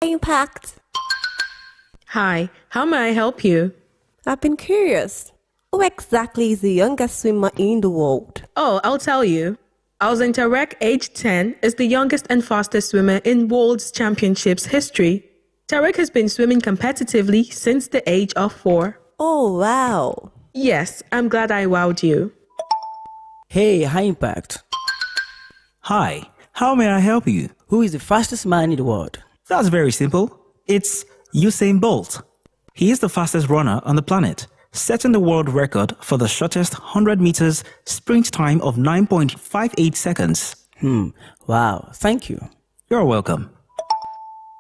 Impact. Hi, how may I help you? I've been curious. Who exactly is the youngest swimmer in the world? Oh, I'll tell you. Alexander Rek, age 10, is the youngest and fastest swimmer in World Championships history. Tarek has been swimming competitively since the age of 4. Oh, wow. Yes, I'm glad I wowed you. Hey, High Impact. Hi, how may I help you? Who is the fastest man in the world? That's very simple. It's Usain Bolt. He is the fastest runner on the planet, setting the world record for the shortest 100 meters sprint time of 9.58 seconds. Wow, thank you. You're welcome.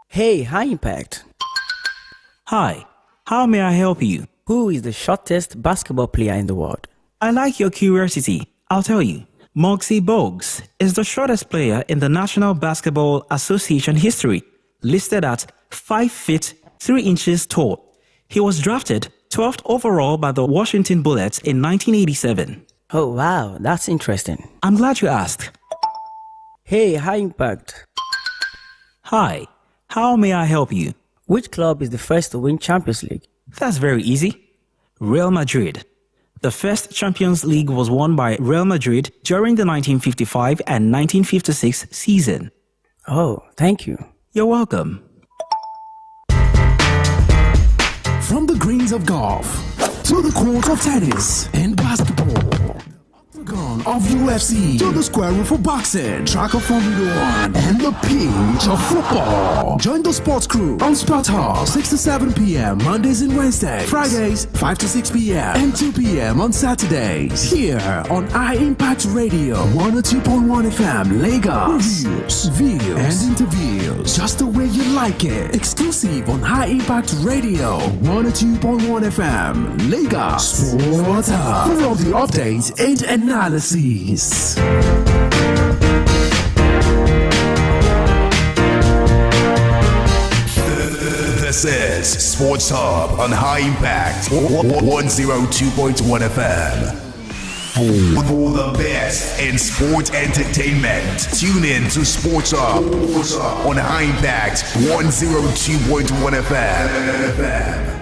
Hey, High Impact. Hi, how may I help you? Who is the shortest basketball player in the world? I like your curiosity. I'll tell you. Muggsy Bogues is the shortest player in the National Basketball Association history, listed at 5 feet 3 inches tall. He was drafted 12th overall by the Washington Bullets in 1987. Oh, wow, that's interesting. I'm glad you asked. Hey, High Impact. Hi, how may I help you? Which club is the first to win Champions League? That's very easy. Real Madrid. The first Champions League was won by Real Madrid during the 1955 and 1956 season. Oh, thank you. You're welcome. From the greens of golf to the court of tennis and basketball, octagon of UFC to the square room for boxing, track of Formula One, and the pitch of football. Join the sports crew on Sport Hub 6 to 7 p.m. Mondays and Wednesdays, Fridays 5 to 6 p.m. and 2 p.m. on Saturdays. Here on Impact Radio 102.1 FM, Lagos. Reviews, views, and interviews just the way you like it. Exclusive on High Impact Radio 102.1 FM, Lagos. Sport Hub for all the updates and analyses. This is Sports Hub on High Impact 102.1 FM. With all the best in sport entertainment, tune in to Sports Hub on High Impact 102.1 FM.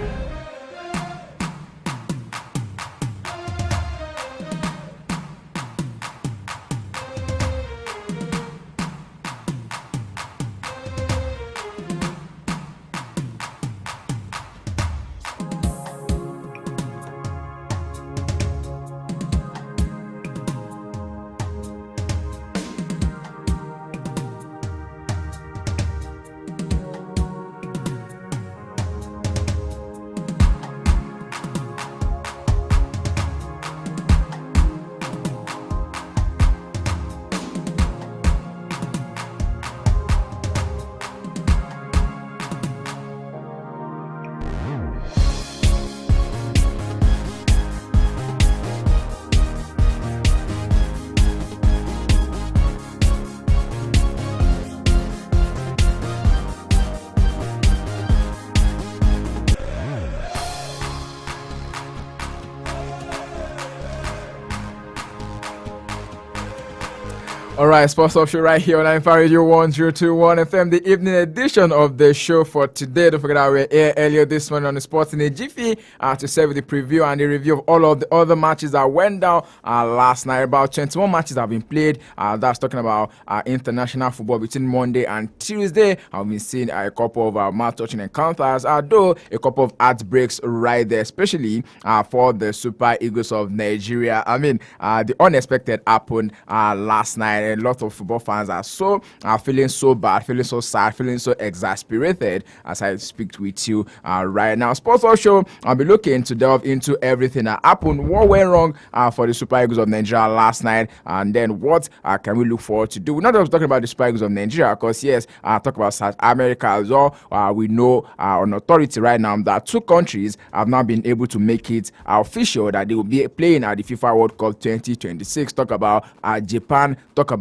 All right, Sports Talk Show right here on Impact Radio 102.1 FM, the evening edition of the show for today. Don't forget that we were here earlier this morning on the Sports in a Jiffy to serve the preview and the review of all of the other matches that went down last night. About 21 matches have been played. That's talking about international football between Monday and Tuesday. I've been seeing a couple of mouth-touching encounters, though a couple of heartbreaks right there, especially for the Super Eagles of Nigeria. I mean, the unexpected happened last night. A lot of football fans are feeling so bad, feeling so sad, feeling so exasperated as I speak with you right now. Sports Talk Show, I'll be looking to delve into everything that happened, what went wrong for the Super Eagles of Nigeria last night, and then what can we look forward to do. We're not just talking about the Super Eagles of Nigeria, because yes, talk about South America as well. We know on authority right now that 2 countries have now been able to make it official that they will be playing at the FIFA World Cup 2026. Talk about Japan, talk about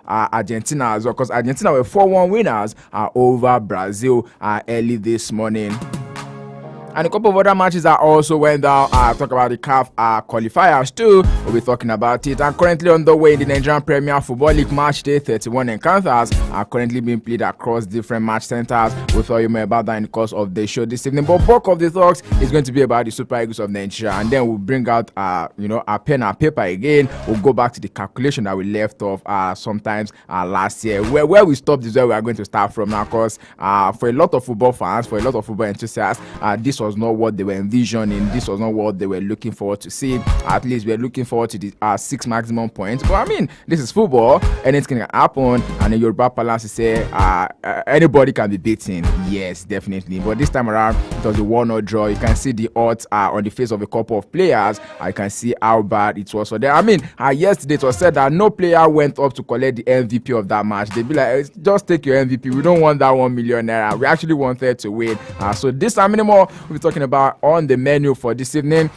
Argentina as well, because Argentina were 4-1 winners over Brazil early this morning. And a couple of other matches that also went down. Talk about the CAF qualifiers too. We'll be talking about it. And currently on the way in the Nigerian Premier Football League match day 31 encounters are currently being played across different match centers. We'll tell you more about that in the course of the show this evening. But bulk of the talks is going to be about the Super Eagles of Nigeria, and then we'll bring out our pen and paper again. We'll go back to the calculation that we left off sometimes last year. Where we stopped is where we are going to start from now, because for a lot of football fans, for a lot of football enthusiasts, this was not what they were envisioning. This was not what they were looking forward to see. At least we're looking forward to the 6 maximum points. But I mean, this is football. Anything can happen. And in Yoruba parlance, to say anybody can be beaten. Yes, definitely. But this time around, it was a 1-0 draw. You can see the odds on the face of a couple of players. I can see how bad it was for them. I mean, yesterday it was said that no player went up to collect the MVP of that match. They'd be like, just take your MVP. We don't want that 1 million naira. We actually wanted to win. So this time anymore, we'll be talking about on the menu for this evening.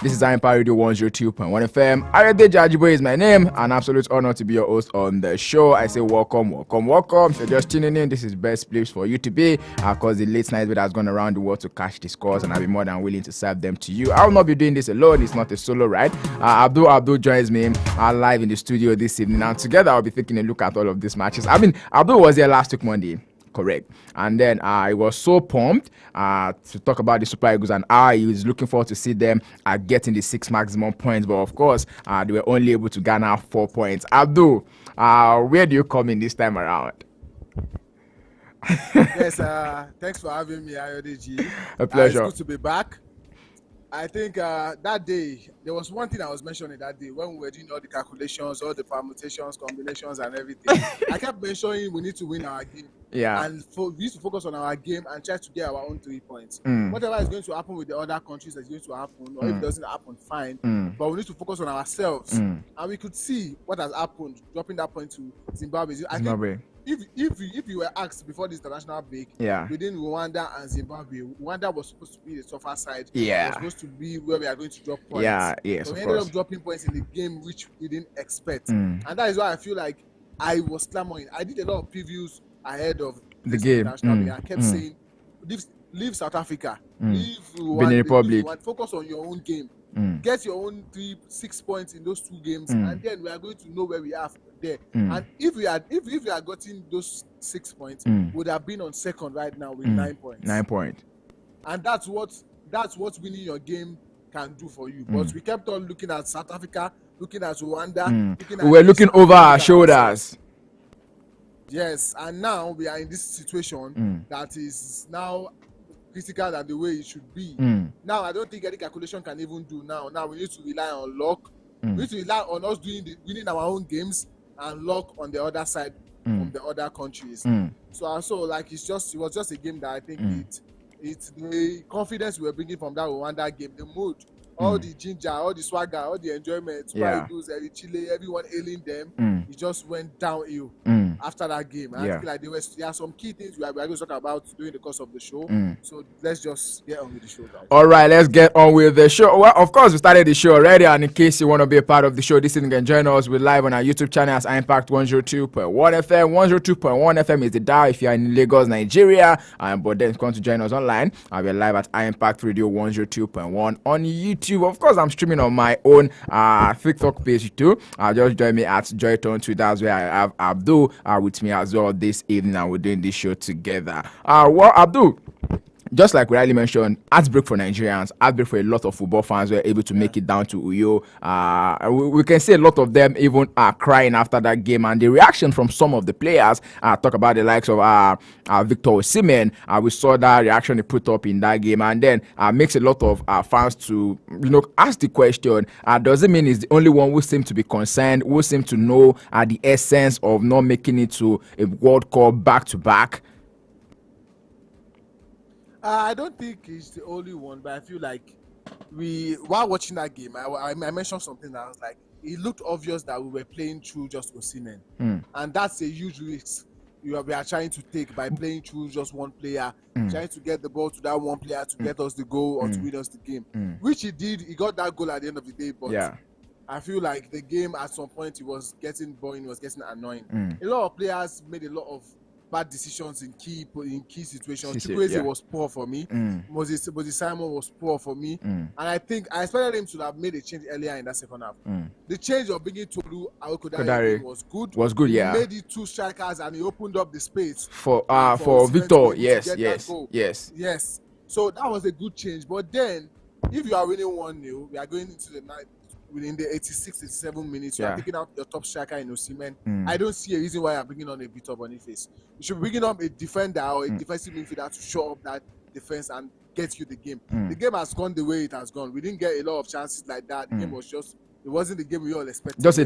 This is Empire Radio 102.1 FM. Ayodeji Ajiboye is my name. An absolute honor to be your host on the show. I say welcome. If you're just tuning in, this is best place for you to be, because the late night that has gone around the world to catch the scores, and I'll be more than willing to serve them to you. I will not be doing this alone. It's not a solo ride. Abdul joins me live in the studio this evening, and together I'll be taking a look at all of these matches. I mean, Abdul was here last week Monday. Correct. And then I was so pumped to talk about the Super Eagles, and I was looking forward to see them getting the 6 maximum points. But of course, they were only able to garner 4 points. Abdul, where do you come in this time around? Yes, thanks for having me, Ayodeji. A pleasure. It's good to be back. I think that day, there was one thing I was mentioning that day when we were doing all the calculations, all the permutations, combinations, and everything. I kept mentioning we need to win our game. Yeah. And we used to focus on our game and try to get our own 3 points. Whatever is going to happen with the other countries is going to happen, or if it doesn't happen, fine. But we need to focus on ourselves. And we could see what has happened, dropping that point to Zimbabwe. I think if you were asked before this international break, within Rwanda and Zimbabwe, Rwanda was supposed to be the tougher side. Yeah. It was supposed to be where we are going to drop points. Yeah, yes, so we ended up dropping points in the game which we didn't expect. And that is why I feel like I was clamoring. I did a lot of previews ahead of the game. I kept saying, leave South Africa, leave Benin Republic, focus on your own game. Get your own 6 points in those 2 games, and then we are going to know where we are there. And if we had gotten those 6 points, would have been on second right now with 9 points. 9 points. And that's what winning your game can do for you. But we kept on looking at South Africa, looking at Rwanda. We were looking over our shoulders. Yes, and now we are in this situation that is now critical than the way it should be. Now, I don't think any calculation can even do now. Now, we need to rely on luck. We need to rely on us winning our own games and luck on the other side from the other countries. So also, like, it was just a game that I think it's the confidence we were bringing from that Rwanda game, the mood, all the ginger, all the swagger, all the enjoyment, Super Eagles, Chile, everyone hailing them, it just went downhill after that game. And I feel like there are some key things we are going to talk about during the course of the show. So let's just get on with the show, guys. All right, let's get on with the show. Well, of course, we started the show already, and in case you want to be a part of the show, this evening, you can join us. We're live on our YouTube channel as Impact 102.1 FM. 102.1 FM is the dial if you're in Lagos, Nigeria. But then come to join us online. We're live at Impact Radio 102.1 on YouTube. Of course, I'm streaming on my own TikTok page too. Just join me at Joyton Twitter. That's where I have Abdul with me as well this evening, and we're doing this show together. Well, Abdul, just like we already mentioned, heartbreak for Nigerians, heartbreak for a lot of football fans who were able to make it down to Uyo. We can see a lot of them even crying after that game, and the reaction from some of the players. Talk about the likes of Victor Osimhen. We saw that reaction he put up in that game, and then makes a lot of fans to ask the question: does it mean he's the only one who seems to be concerned, who seems to know the essence of not making it to a World Cup back to back? I don't think he's the only one, but I feel like while watching that game, I mentioned something that I was like, it looked obvious that we were playing through just Osimhen. And that's a huge risk we are trying to take by playing through just one player, trying to get the ball to that one player to get us the goal or to win us the game, which he did. He got that goal at the end of the day, but I feel like the game at some point it was getting boring, it was getting annoying. A lot of players made a lot of bad decisions in key situations. Yeah. was poor for me. Moses Simon was poor for me. And I think I expected him to have made a change earlier in that second half. The change of bringing Tolu Awokodare was good. Yeah. He made it 2 strikers and he opened up the space for Victor. Yes. So that was a good change. But then, if you are winning 1-0, we are going into the night within the 86, 87 minutes. You are picking out your top striker in Osimhen. I don't see a reason why you're bringing on a Victor Boniface. You should be bringing up a defender or a defensive midfielder to show up that defense and get you the game. The game has gone the way it has gone. We didn't get a lot of chances like that. The game was just, it wasn't the game we all expected. Just a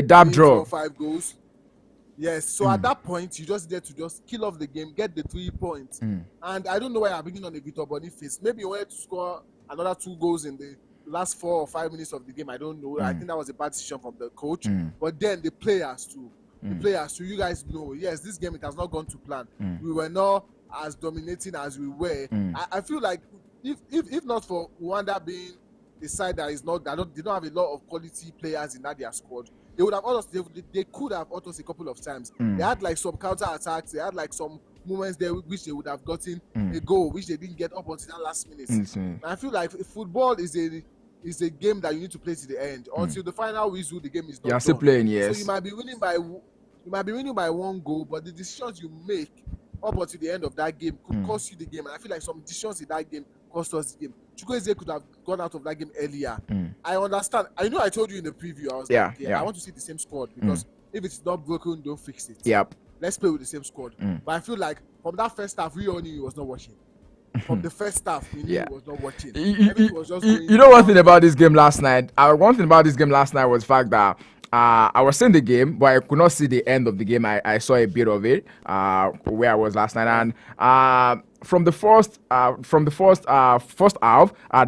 dab draw. 5 goals. Yes, so at that point, you just get to just kill off the game, get the 3 points. And I don't know why I'm bringing on a Victor Boniface. Maybe you wanted to score another 2 goals in the last 4 or 5 minutes of the game. I don't know. I think that was a bad decision from the coach. But then the players too. You guys know, yes, this game, it has not gone to plan. We were not as dominating as we were. I feel like if not for Rwanda being the side that is not, they don't have a lot of quality players in that their squad, they would have they could have hurt us a couple of times. They had like some counter attacks. They had like some moments there which they would have gotten a goal, which they didn't get up until that last minute. I feel like football is a game that you need to play to the end. Until the final whistle, the game is not done. Still playing, yes. So you might be winning by 1 goal, but the decisions you make up until the end of that game could cost you the game. And I feel like some decisions in that game cost us the game. Chukwueze could have gone out of that game earlier. I understand. I know I told you in the preview, I was I want to see the same squad because if it's not broken, don't fix it. Let's play with the same squad. But I feel like from that first half, we all knew he was not watching. From the first half, we knew he was not watching. You know one thing about this game last night? One thing about this game last night was the fact that I was seeing the game, but I could not see the end of the game. I saw a bit of it where I was last night, and from the first half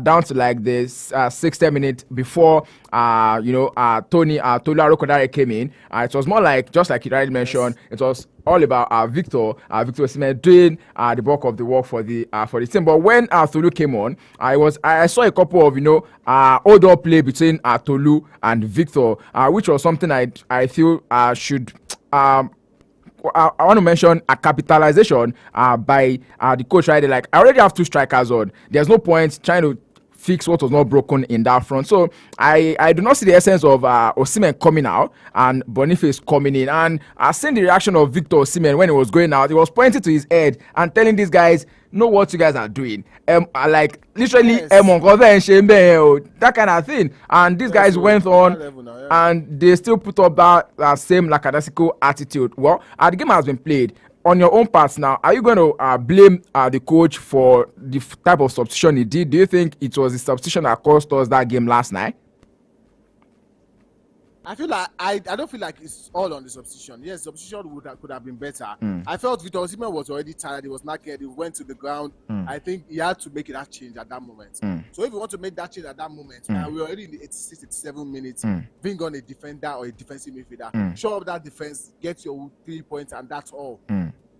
down to like this 60 minutes before Tolu Awokodare came in, it was more like, just like you already mentioned, it was all about Victor Osimhen doing the bulk of the work for the team. But when Tolu came on, I saw a couple of hold up play between Tolu and Victor, which was something I feel should. I want to mention a capitalization by the coach right there. Like, I already have 2 strikers on. There's no point trying to fix what was not broken in that front. So I do not see the essence of Osimhen coming out and Boniface coming in. And I seen the reaction of Victor Osimhen when he was going out. He was pointing to his head and telling these guys, know what you guys are doing. Like literally, that kind of thing. And these guys went on and they still put up that same lackadaisical attitude. Well, the game has been played. On your own parts now, are you going to blame the coach for the type of substitution he did? Do you think it was the substitution that cost us that game last night? I feel like I don't feel like it's all on the substitution. Yes, substitution could have been better. I felt Victor Osimhen was already tired. He was knackered. He went to the ground. I think he had to make that change at that moment. So if you want to make that change at that moment, we're already in the 86, 87 minutes. Bring on a defender or a defensive midfielder. Show up that defense, get your 3 points, and that's all.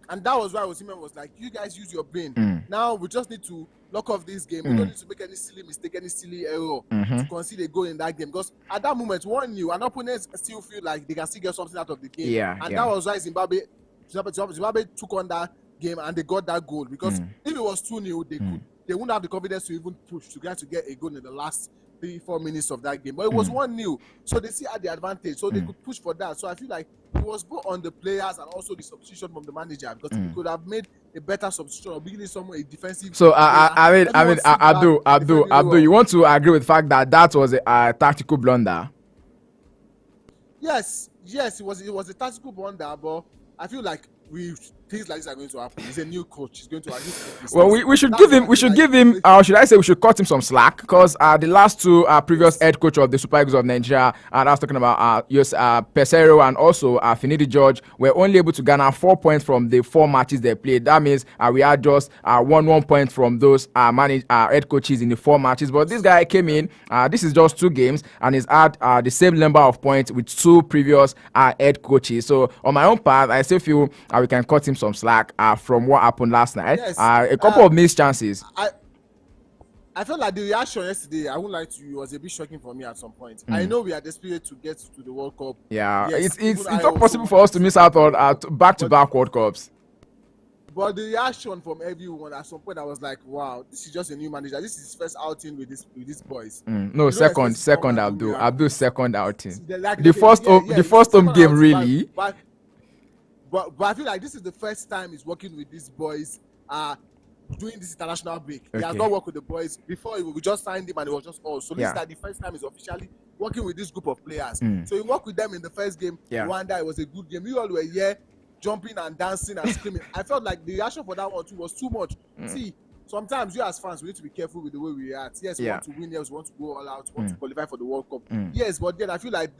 And that was why Osimhen was like, you guys use your brain. Now we just need to lock off this game. We don't need to make any silly mistake, any silly error to concede a goal in that game. Because at that moment, 1-0, and opponents still feel like they can still get something out of the game. That was why Zimbabwe took on that game and they got that goal. Because if it was 2-0, they wouldn't have the confidence to even push to get a goal in the last 3-4 minutes of that game. But it was 1-0, so they still had the advantage, so they could push for that. So I feel like it was both on the players and also the substitution from the manager, because we could have made a better substitution or beginning somewhere a defensive. So Abdul, you want to agree with the fact that was a tactical blunder? Yes, it was a tactical blunder, but I feel like things like this are going to happen. He's a new coach. He's going to well, we should give him. Should I say we should cut him some slack? Because the last 2 previous head coach of the Super Eagles of Nigeria, and I was talking about Pesero and also Finidi George, were only able to garner 4 points from the 4 matches they played. That means we had just 1 point from those head coaches in the 4 matches. But this guy came in. This is just 2 games, and he's had the same number of points with 2 previous head coaches. So on my own part, I still feel we can cut him some slack from what happened last night. Yes. A couple of missed chances. I felt like the reaction yesterday, I won't lie to you, was a bit shocking for me at some point. I know we are desperate to get to the World Cup. Yeah, yes, it's not possible for us to miss out on back-to-back World Cups. But the reaction from everyone at some point, I was like, wow, this is just a new manager. This is his first outing with these boys. No, second Abdul second outing. Like, the first home game, really. But I feel like this is the first time he's working with these boys doing this international break. He has not worked with the boys before. We just signed him and it was just all. So this is like the first time he's officially working with this group of players. So he worked with them in the first game. Rwanda, it was a good game. We all were here jumping and dancing and screaming. I felt like the reaction for that one too was too much. See, sometimes you as fans, we need to be careful with the way we react. Yes, we want to win. Yes, we want to go all out. We want to qualify for the World Cup. Yes, but then I feel like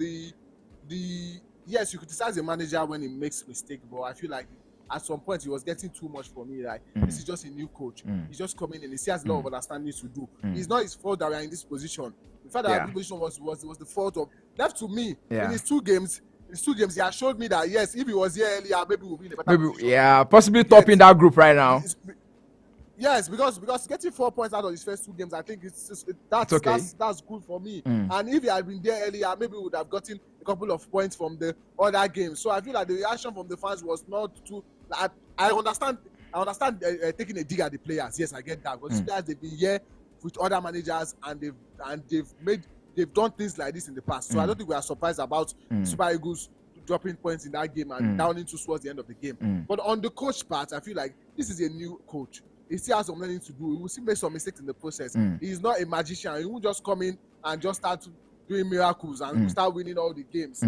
yes, you criticize the manager when he makes mistake, but I feel like at some point it was getting too much for me. Like this is just a new coach. He's just coming in. He has a lot of understanding to do. It's not his fault that we are in this position. The fact that our position was the fault of left to me in his two games. He has showed me that yes, if he was here earlier, maybe we'll be in a better position. Possibly topping that group right now. Yes, because getting 4 points out of his first two games, I think that's okay. That's good for me. And if he had been there earlier, maybe we would have gotten a couple of points from the other games. So I feel like the reaction from the fans was not too. I understand taking a dig at the players. Yes, I get that. But these players, they've been here with other managers and they've done things like this in the past. So I don't think we are surprised about Super Eagles dropping points in that game and down into towards the end of the game. But on the coach part, I feel like this is a new coach. He still has some learning to do. He will still make some mistakes in the process. He's not a magician. He won't just come in and just start doing miracles and start winning all the games.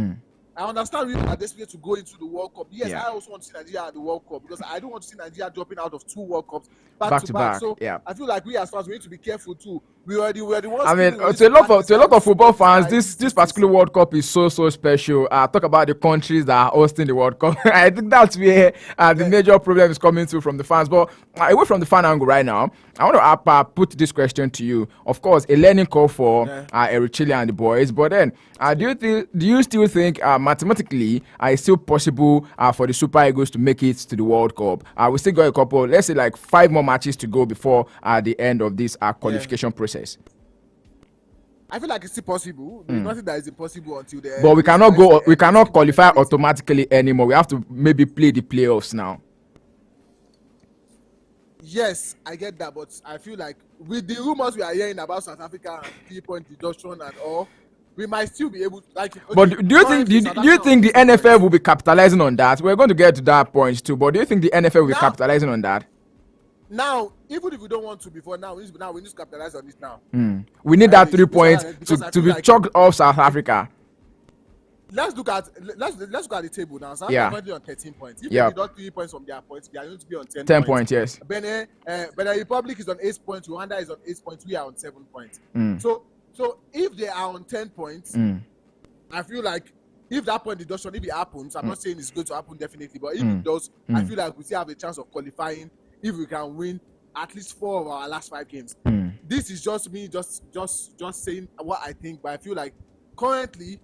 I understand we are desperate to go into the World Cup. Yes, I also want to see Nigeria at the World Cup because I don't want to see Nigeria dropping out of 2 World Cups back to back. So I feel like we as fans we need to be careful too. We are the ones. I mean, to a lot of football fans, this particular World Cup is so special. Talk about the countries that are hosting the World Cup. I think that's where the major problem is coming through from the fans. But away from the fan angle right now, I want to put this question to you. Of course, a learning curve for Eritrea and the boys. But then, do you still think mathematically it's still possible for the Super Eagles to make it to the World Cup? We still got a couple, let's say like 5 more matches to go before the end of this qualification process. I feel like it's still possible. There's nothing that is impossible until the end. But we cannot qualify automatically anymore. We have to maybe play the playoffs now. Yes, I get that, but I feel like with the rumors we are hearing about South Africa and 3-point deduction and all, we might still be able to like. Okay, but do you think the NFL will be capitalizing on that? We're going to get to that point too. But do you think the NFL will be capitalizing on that? Now, even if we don't want to before now, we need to capitalize on this now. We need that 3 points to be chalked off South Africa. Let's look at the table now. South Africa currently on 13 points. If they deduct 3 points from their points, they are going to be on 10 points. Yes. Benin Republic is on 8 points. Rwanda is on 8 points. We are on 7 points. So if they are on 10 points, I feel like if that point deduction, if it happens, I'm not saying it's going to happen definitely, but if it does, I feel like we still have a chance of qualifying if we can win at least 4 of our last 5 games. This is just me just saying what I think, but I feel like currently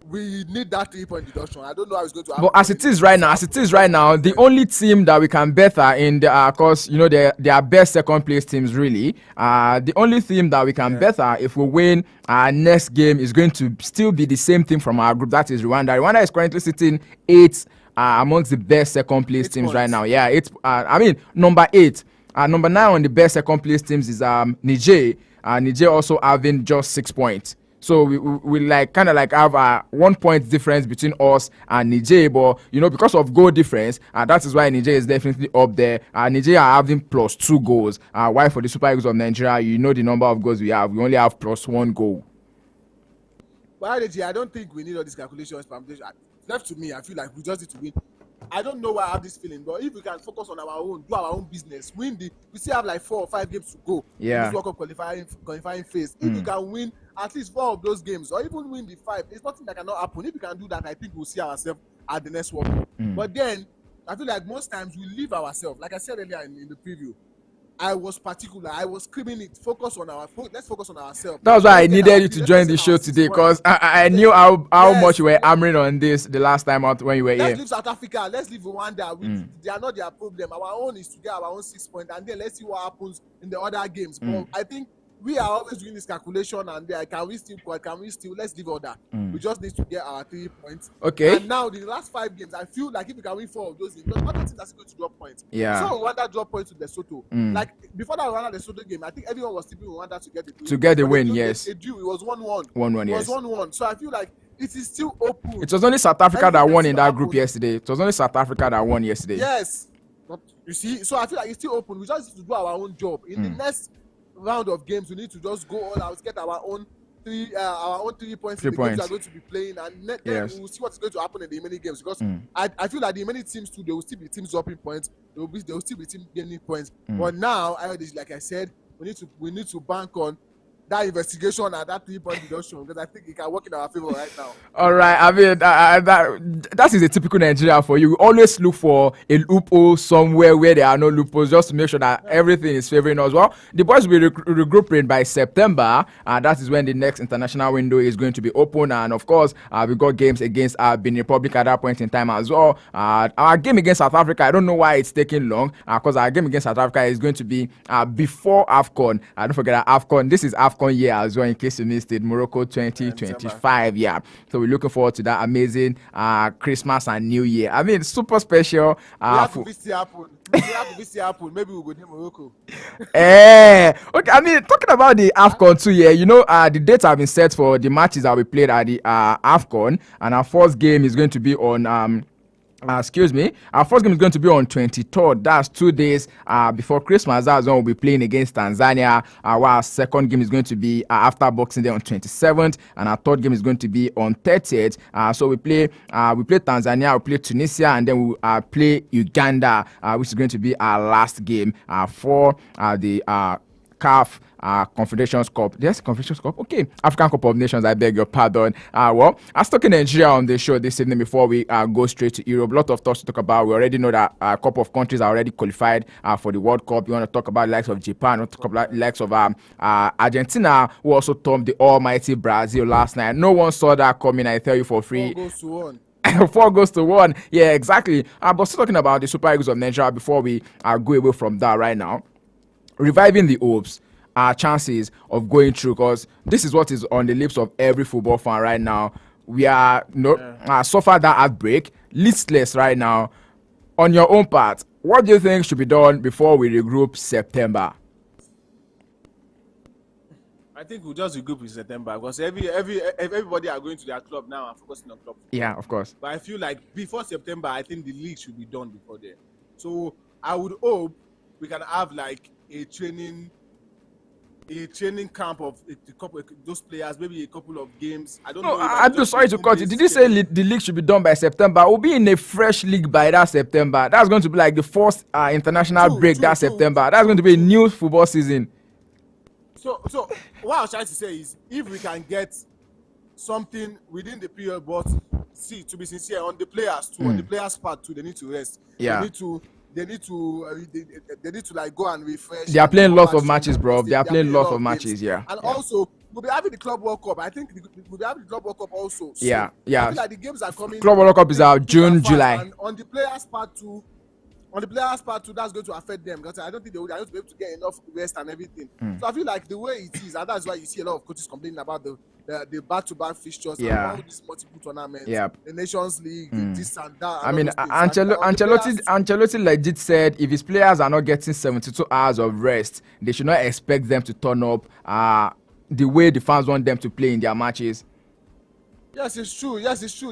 we need that 3-point deduction. I don't know how it's going to happen. But as it is right now, the only team that we can better in the course, you know, they are best second place teams really. The only team that we can better if we win our next game is going to still be the same team from our group. That is Rwanda. Rwanda is currently sitting 8th amongst the best second place teams right now. Yeah, it's number 8. Number 9 on the best second place teams is Niger. Niger also having just 6 points. So we like kind of like have a 1 point difference between us and Niger, but you know, because of goal difference, that is why Niger is definitely up there. Niger are having +2 goals. While for the Super Eagles of Nigeria, you know the number of goals we have. We only have +1 goal. Well, I don't think we need all these calculations. Left to me, I feel like we just need to win. I don't know why I have this feeling, but if we can focus on our own, do our own business, we still have like 4 or 5 games to go in this World Cup qualifying phase. If we can win at least 4 of those games, or even win the 5, it's nothing that cannot happen. If we can do that, I think we'll see ourselves at the next World Cup. But then, I feel like most times we leave ourselves. Like I said earlier in the preview, I was particular. I was screaming it. Let's focus on ourselves. That was why I needed you to join the show today, because I knew how much you were hammering on this the last time out when you were here. Let's leave South Africa. Let's leave Rwanda. They are not their problem. Our own is to get our own 6 points, and then let's see what happens in the other games. But I think we are always doing this calculation and can we still let's leave order. We just need to get our 3 points. Okay. And now the last 5 games, I feel like if we can win 4 of those games, because other teams are still going to drop points. Yeah. So Rwanda drop points to Lesotho. Like before that Rwanda Lesotho game, I think everyone was tipping Rwanda to get the win. To get the win, yes. It was 1-1. 1-1, yes. It was 1-1. So I feel like it is still open. It was only South Africa that won in that group yesterday. It was only South Africa that won yesterday. Yes. But you see, so I feel like it's still open. We just need to do our own job. In the next round of games, we need to just go all out, get our own 3 points in the games we are going to be playing, and then we'll see what's going to happen in the many games. Because I feel like the many teams too, there will still be teams dropping points. There will still be teams gaining points. But now, like I said, we need to bank on that investigation and that 3-point deduction, because I think it can work in our favor right now. All right, I mean that is a typical Nigeria for you. We always look for a loophole somewhere where there are no loopholes, just to make sure that everything is favoring us. Well, the boys will be regrouping by September, and that is when the next international window is going to be open. And of course, we got games against Benin Republic at that point in time as well. Our game against South Africa, I don't know why it's taking long, because our game against South Africa is going to be before AFCON. Don't forget that AFCON. This is AFCON year as well, in case you missed it. Morocco 2025. Yeah, so we're looking forward to that amazing Christmas and New Year. I mean, super special. We have to visit Apple. Maybe we'll go to Morocco. Okay, I mean, talking about the AFCON 2 year, the dates have been set for the matches that we played at the AFCON, and our first game is going to be on our first game is going to be on 23rd. That's 2 days before Christmas. That's when we'll be playing against Tanzania. While our second game is going to be after Boxing Day on 27th, and our third game is going to be on 30th. So we play Tanzania, we play Tunisia, and then we play Uganda, which is going to be our last game for the CAF Confederations Cup. Yes, Confederations Cup. Okay, African Cup of Nations. I beg your pardon. Well, I was talking Nigeria on the show this evening before we go straight to Europe. A lot of thoughts to talk about. We already know that a couple of countries are already qualified for the World Cup. You want to talk about the likes of Japan. You want to talk about the likes of Argentina, who also thumped the almighty Brazil last night. No one saw that coming. I tell you for free. 4-1. Yeah, exactly. But still talking about the Super Eagles of Nigeria before we go away from that right now. Reviving the hopes, our chances of going through, because this is what is on the lips of every football fan right now. We are suffered that outbreak, listless right now. On your own part, what do you think should be done before we regroup September? I think we'll just regroup in September, because everybody are going to their club now and focusing on club. Yeah, of course. But I feel like before September, I think the league should be done before then. So I would hope we can have like a training camp of a couple of those players, maybe a couple of games. I don't know. I'm sorry to cut it. Did you say the league should be done by September? We'll be in a fresh league by that September. That's going to be like the first international break that September. That's going to be a new football season. So what I was trying to say is, if we can get something within the period, but see, to be sincere, on the players too, on the players' part too, they need to rest. Yeah. They need to like go and refresh. They are playing lots of matches, bro. They are playing lots of matches, yeah. And also, we'll be having the Club World Cup. I think we'll be having the Club World Cup also. So yeah. I feel like the games are coming. Club World Cup is out June, July. And on the players' part too, that's going to affect them, because I don't think they will be able to get enough rest and everything. So I feel like the way it is, and that's why you see a lot of coaches complaining about the back-to-back fixtures and all these multiple tournaments, the Nations League, this and that. I mean, Ancelotti legit said if his players are not getting 72 hours of rest, they should not expect them to turn up the way the fans want them to play in their matches. Yes, it's true.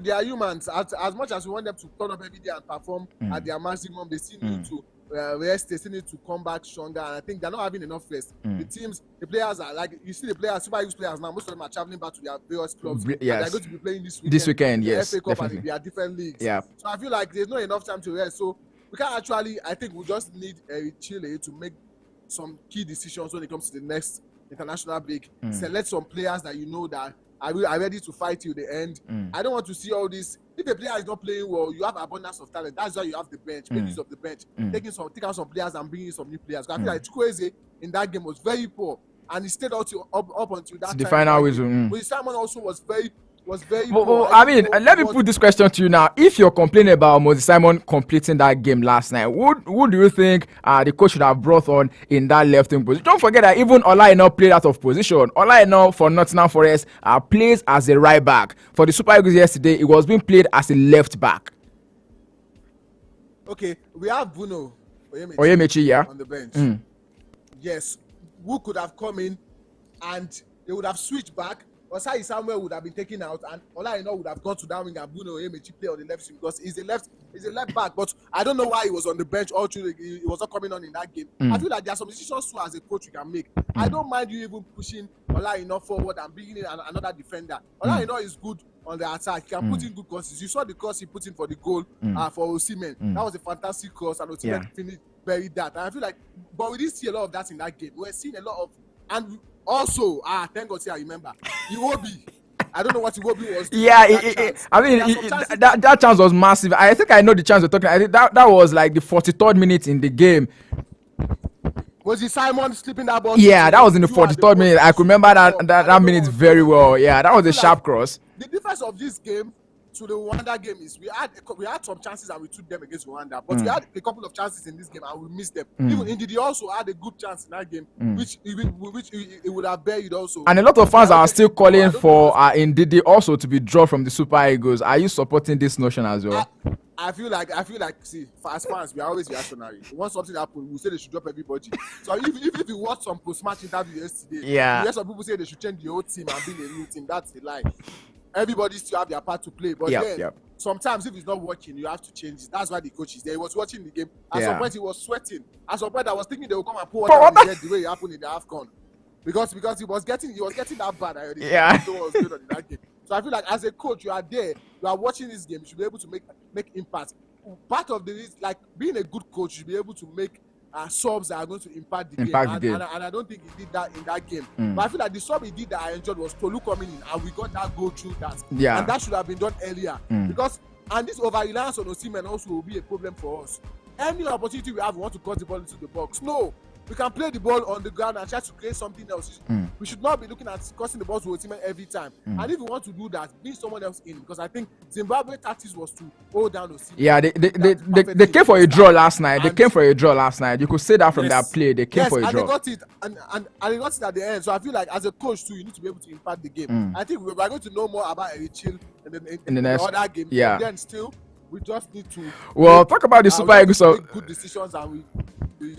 They are humans. As much as we want them to turn up every day and perform at their maximum, they still need to rest. They still need to come back stronger. And I think they're not having enough rest. The players are like, you see the players, Super Eagles players now, most of them are traveling back to their various clubs. Yes. And they're going to be playing this weekend. This weekend, yes, FA Cup, definitely. and they are different leagues. Yeah. So I feel like there's not enough time to rest. So we can actually, I think we just need Chile to make some key decisions when it comes to the next international break. Select some players that you know that are ready to fight till the end. I don't want to see all this. If a player is not playing well, you have abundance of talent. That's why you have the bench. Make use of the bench. Take out some players and bring in some new players. I feel like Chukwueze in that game was very poor, and he stayed up until that time. The final whistle. But Simon also was very was very Well, poor. I mean, let me put this question to you now. If you're complaining about Moses Simon completing that game last night, who do you think the coach should have brought on in that left wing position? Don't forget that even Olaina played out of position. Olaina for Nottingham Forest plays as a right back. For the Super Eagles yesterday, it was being played as a left back. Okay, we have Bruno Oyemechi, yeah, on the bench. Yes, who could have come in and they would have switched back. Osai Samuel would have been taken out, and Olaina would have gone to that wing and Bruno Oyemechi play on the left wing because he's a left back. But I don't know why he was on the bench all through. He was not coming on in that game. I feel like there are some decisions too as a coach you can make. I don't mind you even pushing Olaina forward and bringing in another defender. Olaina is good on the attack. He can put in good crosses. You saw the cross he put in for the goal for Osimhen. That was a fantastic cross, and Osimhen finished buried that. And I feel like, but we didn't see a lot of that in that game. We're seeing a lot of, and also, thank God, I remember Iwobi. I don't know what Iwobi was doing. Yeah, that chance was massive. I think I know the chance we're talking. I think that was like the 43rd minute in the game. Was it Simon slipping that ball? Yeah, that was in the 43rd minute. I could remember that minute very well. Yeah, that was a sharp cross. The difference of this game to the Rwanda game is we had some chances and we took them against Rwanda, but we had a couple of chances in this game and we missed them. Even Ndidi also had a good chance in that game, which he would have buried also. And a lot of fans are still calling for Ndidi also to be dropped from the Super Eagles. Are you supporting this notion as well? I feel like, see, as fans, we are always reactionary. Once something happens, we say they should drop everybody. So if you watch some post-match interview yesterday, you hear some people say they should change the whole team and build a new team. That's a lie. Everybody still have their part to play, but sometimes if it's not working, you have to change it. That's why the coach is there. He was watching the game. At some point, he was sweating. At some point, I was thinking they would come and pour water on his head the way it happened in the AFCON. Because he was getting that bad already. Was going on in that game. So I feel like as a coach, you are there, you are watching this game, you should be able to make impact. Part of like being a good coach, you should be able to make subs that are going to impact the game. And I don't think he did that in that game. But I feel like the sub he did that I enjoyed was Tolu coming in, and we got that goal through that. Yeah. And that should have been done earlier. Because this over-reliance on Osimhen also will be a problem for us. Any opportunity we have, we want to cut the ball into the box. No. We can play the ball on the ground and try to create something else. We should not be looking at cutting the ball to Osimhen every time. And if we want to do that, bring someone else in. Because I think Zimbabwe tactics was to hold down Osimhen. Yeah, they came for a draw last night. They came for a draw last night. You could say that from that play. They came for a draw. And they got it. And they got it at the end. So I feel like as a coach too, you need to be able to impact the game. I think we're going to know more about Erichil in the next other game. Yeah. And then still, we just need to talk about the Super Eagles of good decisions, and we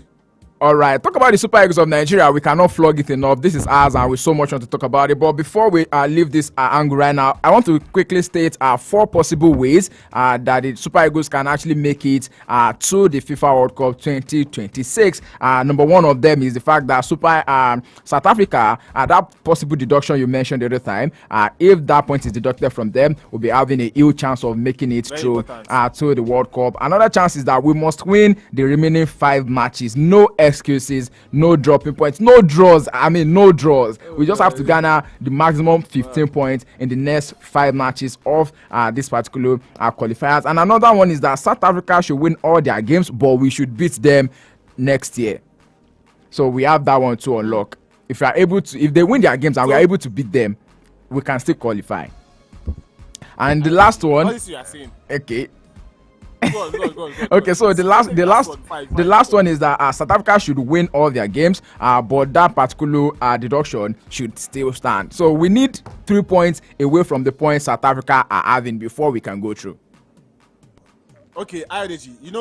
all right, talk about the Super Eagles of Nigeria. We cannot flog it enough. This is ours, and we so much want to talk about it. But before we leave this angle right now, I want to quickly state 4 possible ways that the Super Eagles can actually make it to the FIFA World Cup 2026. Number one of them is the fact that South Africa, that possible deduction you mentioned the other time, if that point is deducted from them, we'll be having a huge chance of making it to the World Cup. Another chance is that we must win the remaining 5 matches. No excuses, no dropping points, no draws. No draws. We just have to garner the maximum 15 points in the next 5 matches of this particular qualifiers. And another one is that South Africa should win all their games, but we should beat them next year. So we have that one to unlock. If they win their games and we are able to beat them, we can still qualify. And the last one, okay. Go on. Okay, so the last one is that South Africa should win all their games, but that particular deduction should still stand. So we need 3 points away from the points South Africa are having before we can go through. Okay, Ayodeji, in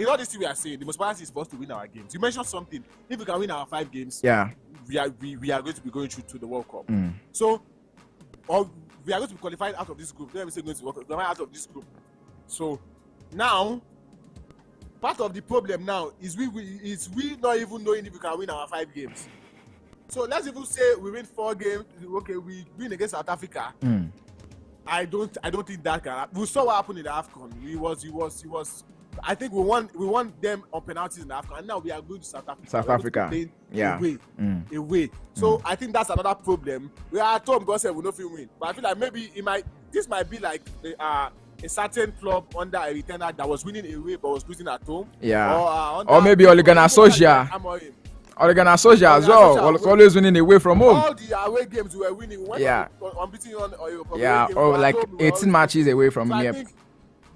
all this thing we are saying, the most important is for us to win our games. You mentioned something. If we can win our 5 games, we are going to be going through to the World Cup. So, or we are going to be qualified out of this group. Let me say going to qualify out of this group. So now, part of the problem now is we not even knowing if we can win our 5 games. So let's even say we win 4 games. Okay, we win against South Africa. I don't think that can happen. We saw what happened in the AFCON. He was. I think we won them on penalties in the AFCON, and now we are going to South Africa. Away. So I think that's another problem. We are at home because we don't feel win, but I feel like maybe this might be like a certain club under a retainer that was winning away but was losing at home. Yeah. Or maybe Ole Gunnar Solskjaer. Ole Gunnar Solskjaer as well. Was always winning away from home. All the away games we were winning. Yeah. Unbeaten on Yeah, or like 18 matches away from so here. I think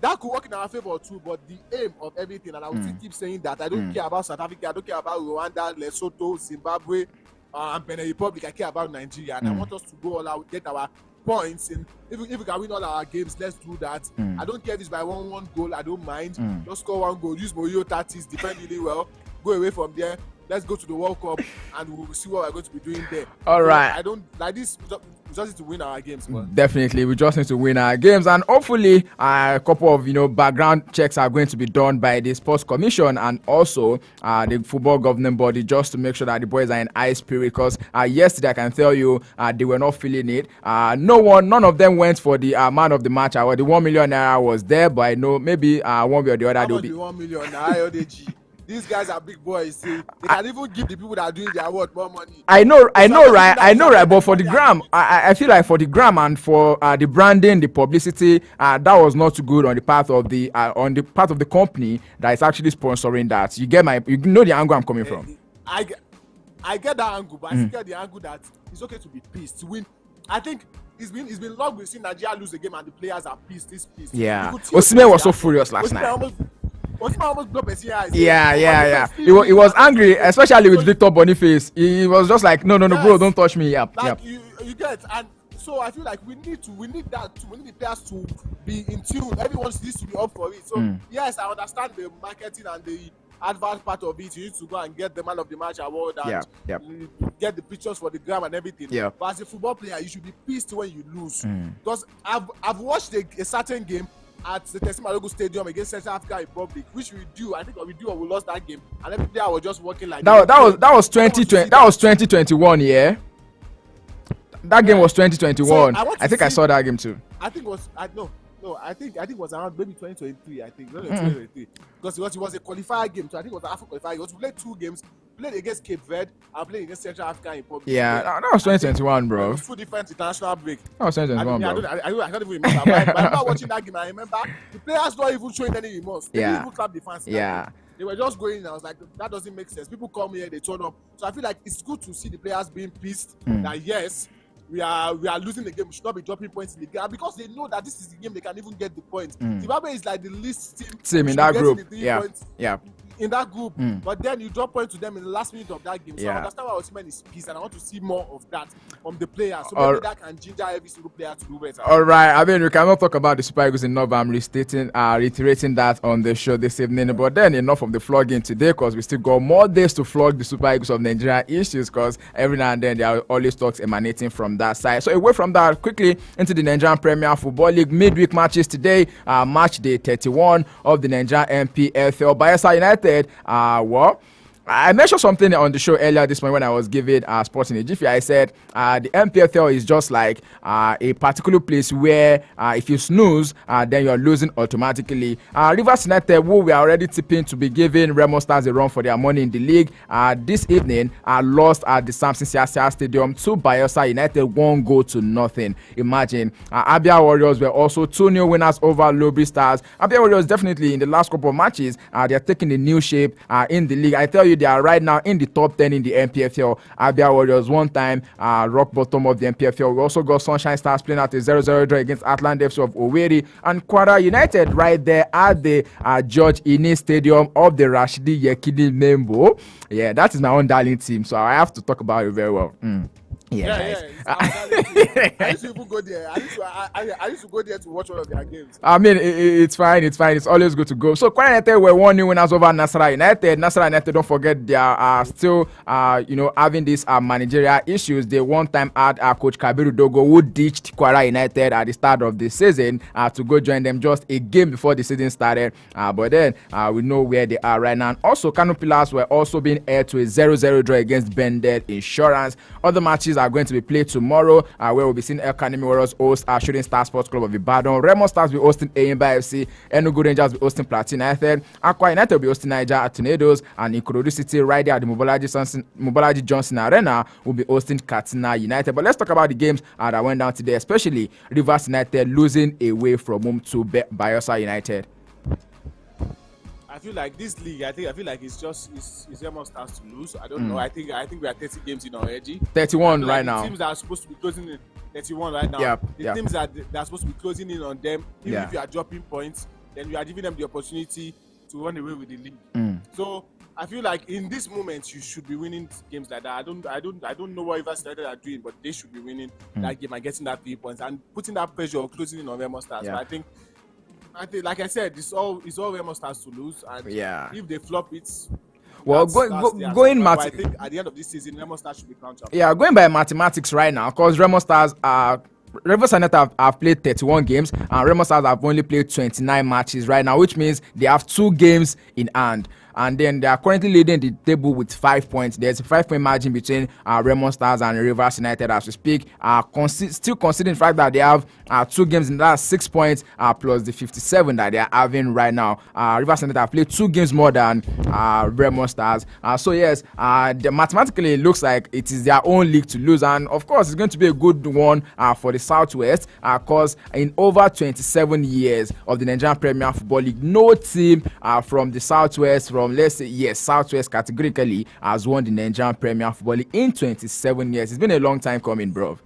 that could work in our favor too, but the aim of everything, and I will still keep saying that I don't care about South Africa, I don't care about Rwanda, Lesotho, Zimbabwe, and Benin Republic. I care about Nigeria, and I want us to go all out, get our points, and if we can win all our games, let's do that. I don't care if it's by one goal, I don't mind. Just score one goal, use Mourinho tactics, defend really well, go away from there. Let's go to the World Cup and we'll see what we're going to be doing there. All right. I don't like this. We just need to win our games, man. Definitely, we just need to win our games, and hopefully, a couple of background checks are going to be done by the Sports Commission and also the football governing body, just to make sure that the boys are in high spirit. Because yesterday, I can tell you, they were not feeling it. None of them went for the man of the match award. The 1 million naira was there, but I know maybe one way or the other they'll be 1 million naira. These guys are big boys. They can even give the people that are doing the award more money. I know, right? But for the gram, I feel like for the gram and for the branding, the publicity, that was not too good on the part of the company that is actually sponsoring that. You know the angle I'm coming from. I get that angle, but I still get the angle that it's okay to be pissed to win. I think it's been long we've seen Nigeria lose a game and the players are pissed. Yeah, Osimhen was so furious last night. Almost blocked his eyes. Yeah. He was angry, especially with Victor Boniface. He was just like, no, bro, don't touch me. Yep. You get, and so I feel like we need that too. We need the players to be in tune. Everyone needs to be up for it. So yes, I understand the marketing and the advanced part of it. You need to go and get the man of the match award and get the pictures for the gram and everything. Yeah. But as a football player, you should be pissed when you lose. Because I've watched a certain game at the Tesima Logo Stadium against Central African Republic, which we lost that game, and every day I was just working like that was 2020. That was 2021, yeah. That game was 2021. So I think I saw that game too. I think it was I think it was around maybe 2023. I think 2023 because it was a qualifier game. So I think it was an African qualifier. It was played 2 games. Played against Cape Verde and played against Central African Republic. Yeah, that was 2021, bro. It was 2 different international break. That was 2021, bro. I can't even remember. But I remember watching that game. I remember the players not even showing any remorse. They didn't even clap the fans. Yeah. They were just going in. I was like, that doesn't make sense. People come here, they turn up. So I feel like it's good to see the players being pissed that yes, we are losing the game. We should not be dropping points in the game because they know that this is the game they can even get the points. Zimbabwe is like the least team in that group. Yeah. In that group, but then you drop points to them in the last minute of that game. So I understand why Osimhen is pissed, and I want to see more of that from the players. So maybe that can ginger every single player to do better. All right, I mean, we cannot talk about the Super Eagles enough. I'm reiterating that on the show this evening. But then enough of the flogging today, because we still got more days to flog the Super Eagles of Nigeria issues. Because every now and then there are always talks emanating from that side. So away from that, quickly into the Nigerian Premier Football League midweek matches today. Match day 31 of the Nigerian NPFL. Bayelsa United. I mentioned something on the show earlier this morning when I was giving Sports in a Jiffy. I said the MPFL is just like a particular place where if you snooze, then you're losing automatically. Rivers United, who we are already tipping to be giving Remo Stars a run for their money in the league, this evening lost at the Samson Siasia Stadium to Bayelsa United 1-0. Imagine. Abia Warriors were also 2-0 winners over Lobby Stars. Abia Warriors definitely in the last couple of matches, they are taking a new shape in the league. I tell you, they are right now in the top 10 in the NPFL. Abia Warriors one time rock bottom of the NPFL. We also got Sunshine Stars playing at a 0-0 draw against Atlanta FC of Owerri, and Kwara United right there at the George Ini Stadium of the Rashidi Yekini Nembo. Yeah, that is my own darling team, so I have to talk about it very well. I used to even go there. I used to go there to watch one of their games. I mean, it's fine. It's always good to go. So, Kwara United were 1-0 winners over Nasarawa United. Nasarawa United, don't forget, they are still, having these managerial issues. They one time had Coach Kabiru Dogo, who ditched Kwara United at the start of the season to go join them just a game before the season started. But then we know where they are right now. And also, Kano Pillars were also being aired to a 0-0 draw against Bendel Insurance. Other matches are going to be played tomorrow, where we'll be seeing El Kanemi Warriors host Shooting Star Sports Club of Ibadan. Remo Stars will be hosting Eyimba FC. Enugu Rangers will be hosting Plateau United. Aqua United will be hosting Niger Tornadoes, and Ikorodu City right there at the Mobolaji Johnson Arena will be hosting Katsina United. But let's talk about the games that went down today, especially Rivers United losing away from home to Bayelsa United. I feel like this league. I feel like it's Remo Stars to lose. I don't know. I think we are 30 games in already. 31 right the now. Teams that are supposed to be closing in 31 right now. Yep. Teams that are supposed to be closing in on them. Even if you are dropping points, then you are giving them the opportunity to run away with the league. So I feel like in this moment you should be winning games like that. I don't know what Rivers United are doing, but they should be winning that game and getting that 3 points and putting that pressure of closing in on Remo Stars. Yeah. But I think, like I said, it's all Remo Stars to lose, and if they flop it, going I think at the end of this season, Remo Stars should be crowned champion. Yeah, going by mathematics right now, because Remo Stars Rivers United have played 31 games and Remo Stars have only played 29 matches right now, which means they have 2 games in hand. And then they are currently leading the table with 5 points. There's a 5-point margin between Remo Stars and Rivers United as we speak. Still considering the fact that they have 2 games in that 6 points plus the 57 that they are having right now. Rivers United have played 2 games more than Remo Stars. So yes, mathematically it looks like it is their own league to lose. And of course, it's going to be a good one for the Southwest because in over 27 years of the Nigerian Premier Football League, no team from the Southwest, let's say, yes, Southwest categorically has won the Nigerian Premier Football League in 27 years. It's been a long time coming, bro.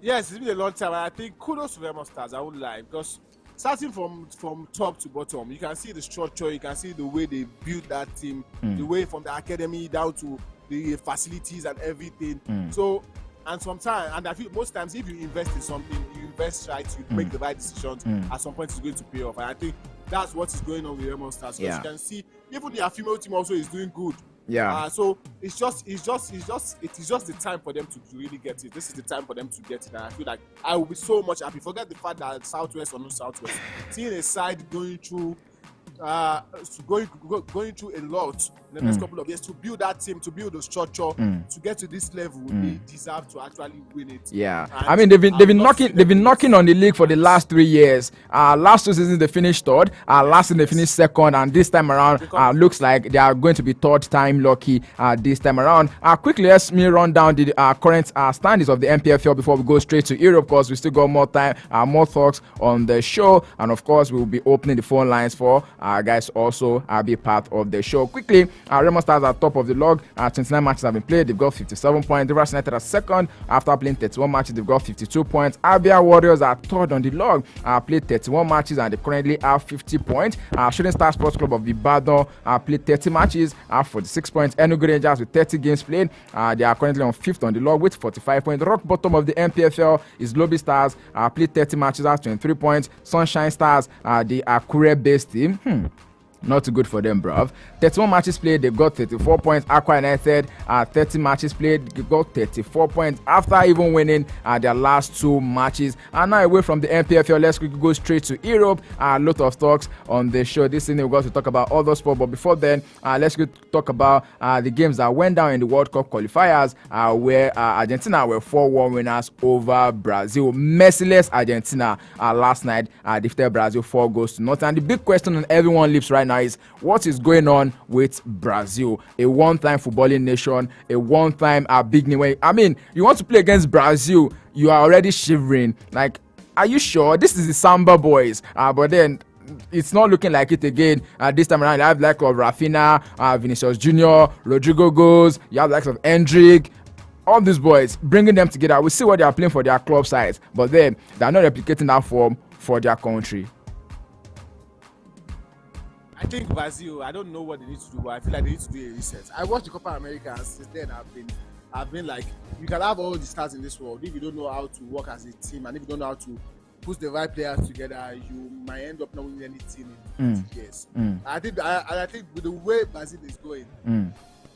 Yes, it's been a long time. I think kudos to Remo Stars, I won't lie, because starting from top to bottom, you can see the structure, you can see the way they build that team, the way from the academy down to the facilities and everything. So, and sometimes, and I feel most times, if you invest in something, you invest right, you make the right decisions, at some point it's going to pay off. And I think that's what is going on with Remo Stars. Because you can see, even their female team also is doing good. So it is just the time for them to really get it. This is the time for them to get it. And I feel like I will be so much happy. Forget the fact that Southwest or no Southwest, seeing a side going through going through a lot in the next couple of years to build that team, to build the structure, to get to this level, they deserve to actually win it. Yeah, and I mean they've been knocking on the league for the last 3 years. Last 2 seasons they finished third. Last season they finished second, and this time around looks like they are going to be third time lucky. This time around. Quickly, let me run down the current standings of the NPFL before we go straight to Europe, because we still got more time, more talks on the show, and of course we will be opening the phone lines for guys also be part of the show. Quickly, Remo Stars are top of the log. 29 matches have been played. They've got 57 points. Rivers United are second after playing 31 matches. They've got 52 points. Abia Warriors are third on the log. Played 31 matches and they currently have 50 points. Shooting Star Sports Club of Ibadan played 30 matches, 46 points. Enugu Rangers with 30 games played. They are currently on 5th on the log with 45 points. Rock bottom of the NPFL is Lobby Stars. Played 30 matches at 23 points. Sunshine Stars, the Akure-based team. Not too good for them, bruv. 31 matches played, they've got 34 points. Aqua United, 30 matches played, they've got 34 points after even winning their last 2 matches. And now away from the NPFL, let's quickly go straight to Europe. A lot of talks on the show this evening. We're going to talk about other sports, but before then, let's go talk about the games that went down in the World Cup qualifiers, where Argentina were 4-1 winners over Brazil. Merciless Argentina last night defeated Brazil 4-0. And the big question on everyone's lips right now is what is going on with Brazil, a one-time footballing nation, a one-time big name. I mean, you want to play against Brazil, you are already shivering. Like, are you sure this is the Samba boys? But then it's not looking like it again. This time around, you have like of Rafinha, Vinicius Junior, Rodrigo Goes, you have likes of Endrick. All these boys, bringing them together, we see what they are playing for their club sides, but then they are not replicating that form for their country. I think Brazil, I don't know what they need to do, but I feel like they need to do a reset. I watched the Copa America, and since then I've been like, you can have all the stars in this world. If you don't know how to work as a team, and if you don't know how to put the right players together, you might end up not winning any team in 20 years. I think with the way Brazil is going,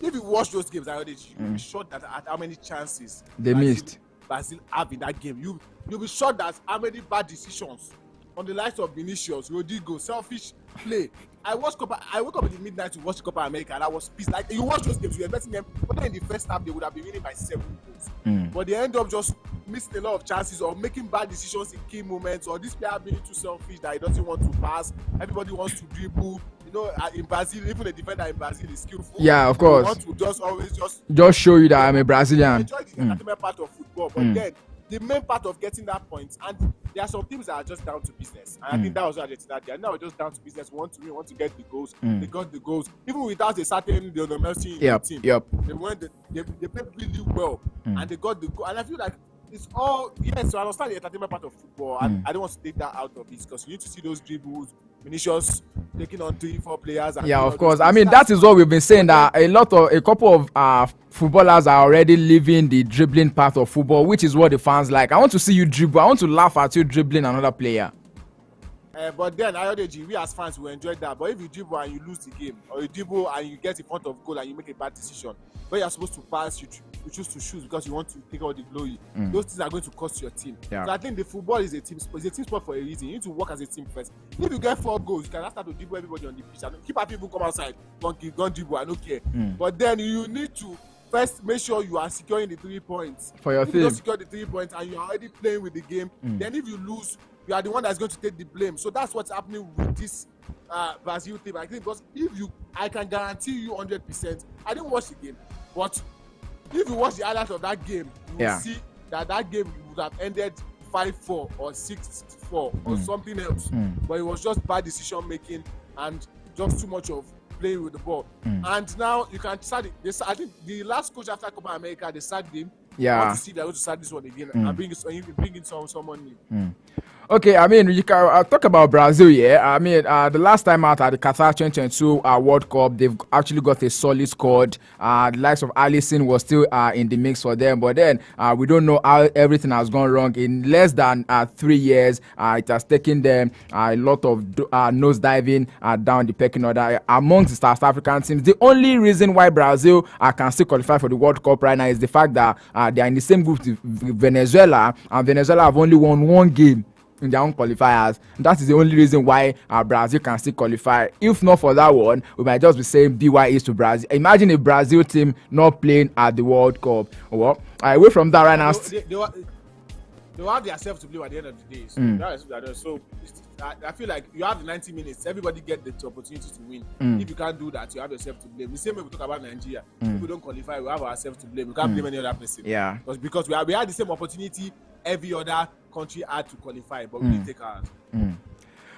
if you watch those games, you'll be shocked at how many chances they missed. Brazil have in that game. You'll be shocked at how many bad decisions on the likes of Vinicius, Rodrigo, selfish play. I woke up in the midnight to watch the Copa America, and I was pissed. Like, you watch those games, you're betting them, but in the first half they would have been winning by 7 goals. But they end up just missing a lot of chances or making bad decisions in key moments, or this player being too selfish that he doesn't want to pass. Everybody wants to dribble. You know, in Brazil, even the defender in Brazil is skillful. Yeah, of course. They want to just always just show you that I'm a Brazilian. Enjoy the entertainment part of football, but then the main part of getting that point. And there are some teams that are just down to business. And I think that was what Argentina did. Now we're just down to business. We want to win, we want to get the goals. They got the goals. Even without a certain Lionel Messi in the team. They played really well. And they got the goal. And I feel like it's all, yes, so I understand the entertainment part of football. And I don't want to take that out of it because you need to see those dribbles, Vinicius taking on 3-4 players. And of course. I mean, that is what we've been saying, that a couple of footballers are already living the dribbling part of football, which is what the fans like. I want to see you dribble. I want to laugh at you dribbling another player. But then, we as fans will enjoy that. But if you dribble and you lose the game, or you dribble and you get in front of goal and you make a bad decision, but you're supposed to pass, you choose to shoot because you want to take all the glory. Those things are going to cost your team. So I think the football is a team sport. It's a team sport for a reason. You need to work as a team first. If you get 4 goals, you can start to dribble everybody on the pitch. And keep happy people come outside, don't dribble, I don't care. But then you need to first make sure you are securing the 3 points. For your if team. you don't secure the 3 points and you're already playing with the game, then if you lose, you are the one that's going to take the blame. So that's what's happening with this Brazil team. I think because I can guarantee you 100%. I didn't watch the game, but if you watch the highlights of that game, you will see that game would have ended 5-4 or 6-4 or something else. But it was just bad decision making and just too much of playing with the ball. And now you can start it. I think the last coach after Copa America, they sacked him. I want to see if they're going to start this one again and bring in someone new. Okay, I mean, you can talk about Brazil, I mean, the last time out at the Qatar 2022 World Cup, they've actually got a solid squad. The likes of Alisson was still in the mix for them, but then we don't know how everything has gone wrong. In less than 3 years, it has taken them a lot of nose diving down the pecking order amongst the South African teams. The only reason why Brazil can still qualify for the World Cup right now is the fact that they are in the same group with Venezuela, and Venezuela have only won 1 game in their own qualifiers. That is the only reason why Brazil can still qualify. If not for that one, we might just be saying BYEs to Brazil. Imagine a Brazil team not playing at the World Cup. Well, away from that right now. They have themselves to blame at the end of the day. So, I feel like you have the 90 minutes. Everybody get the opportunity to win. If you can't do that, you have yourself to blame. The same way we talk about Nigeria. If we don't qualify, we have ourselves to blame. We can't blame any other person. Because we had the same opportunity every other country had to qualify, but we didn't take ours.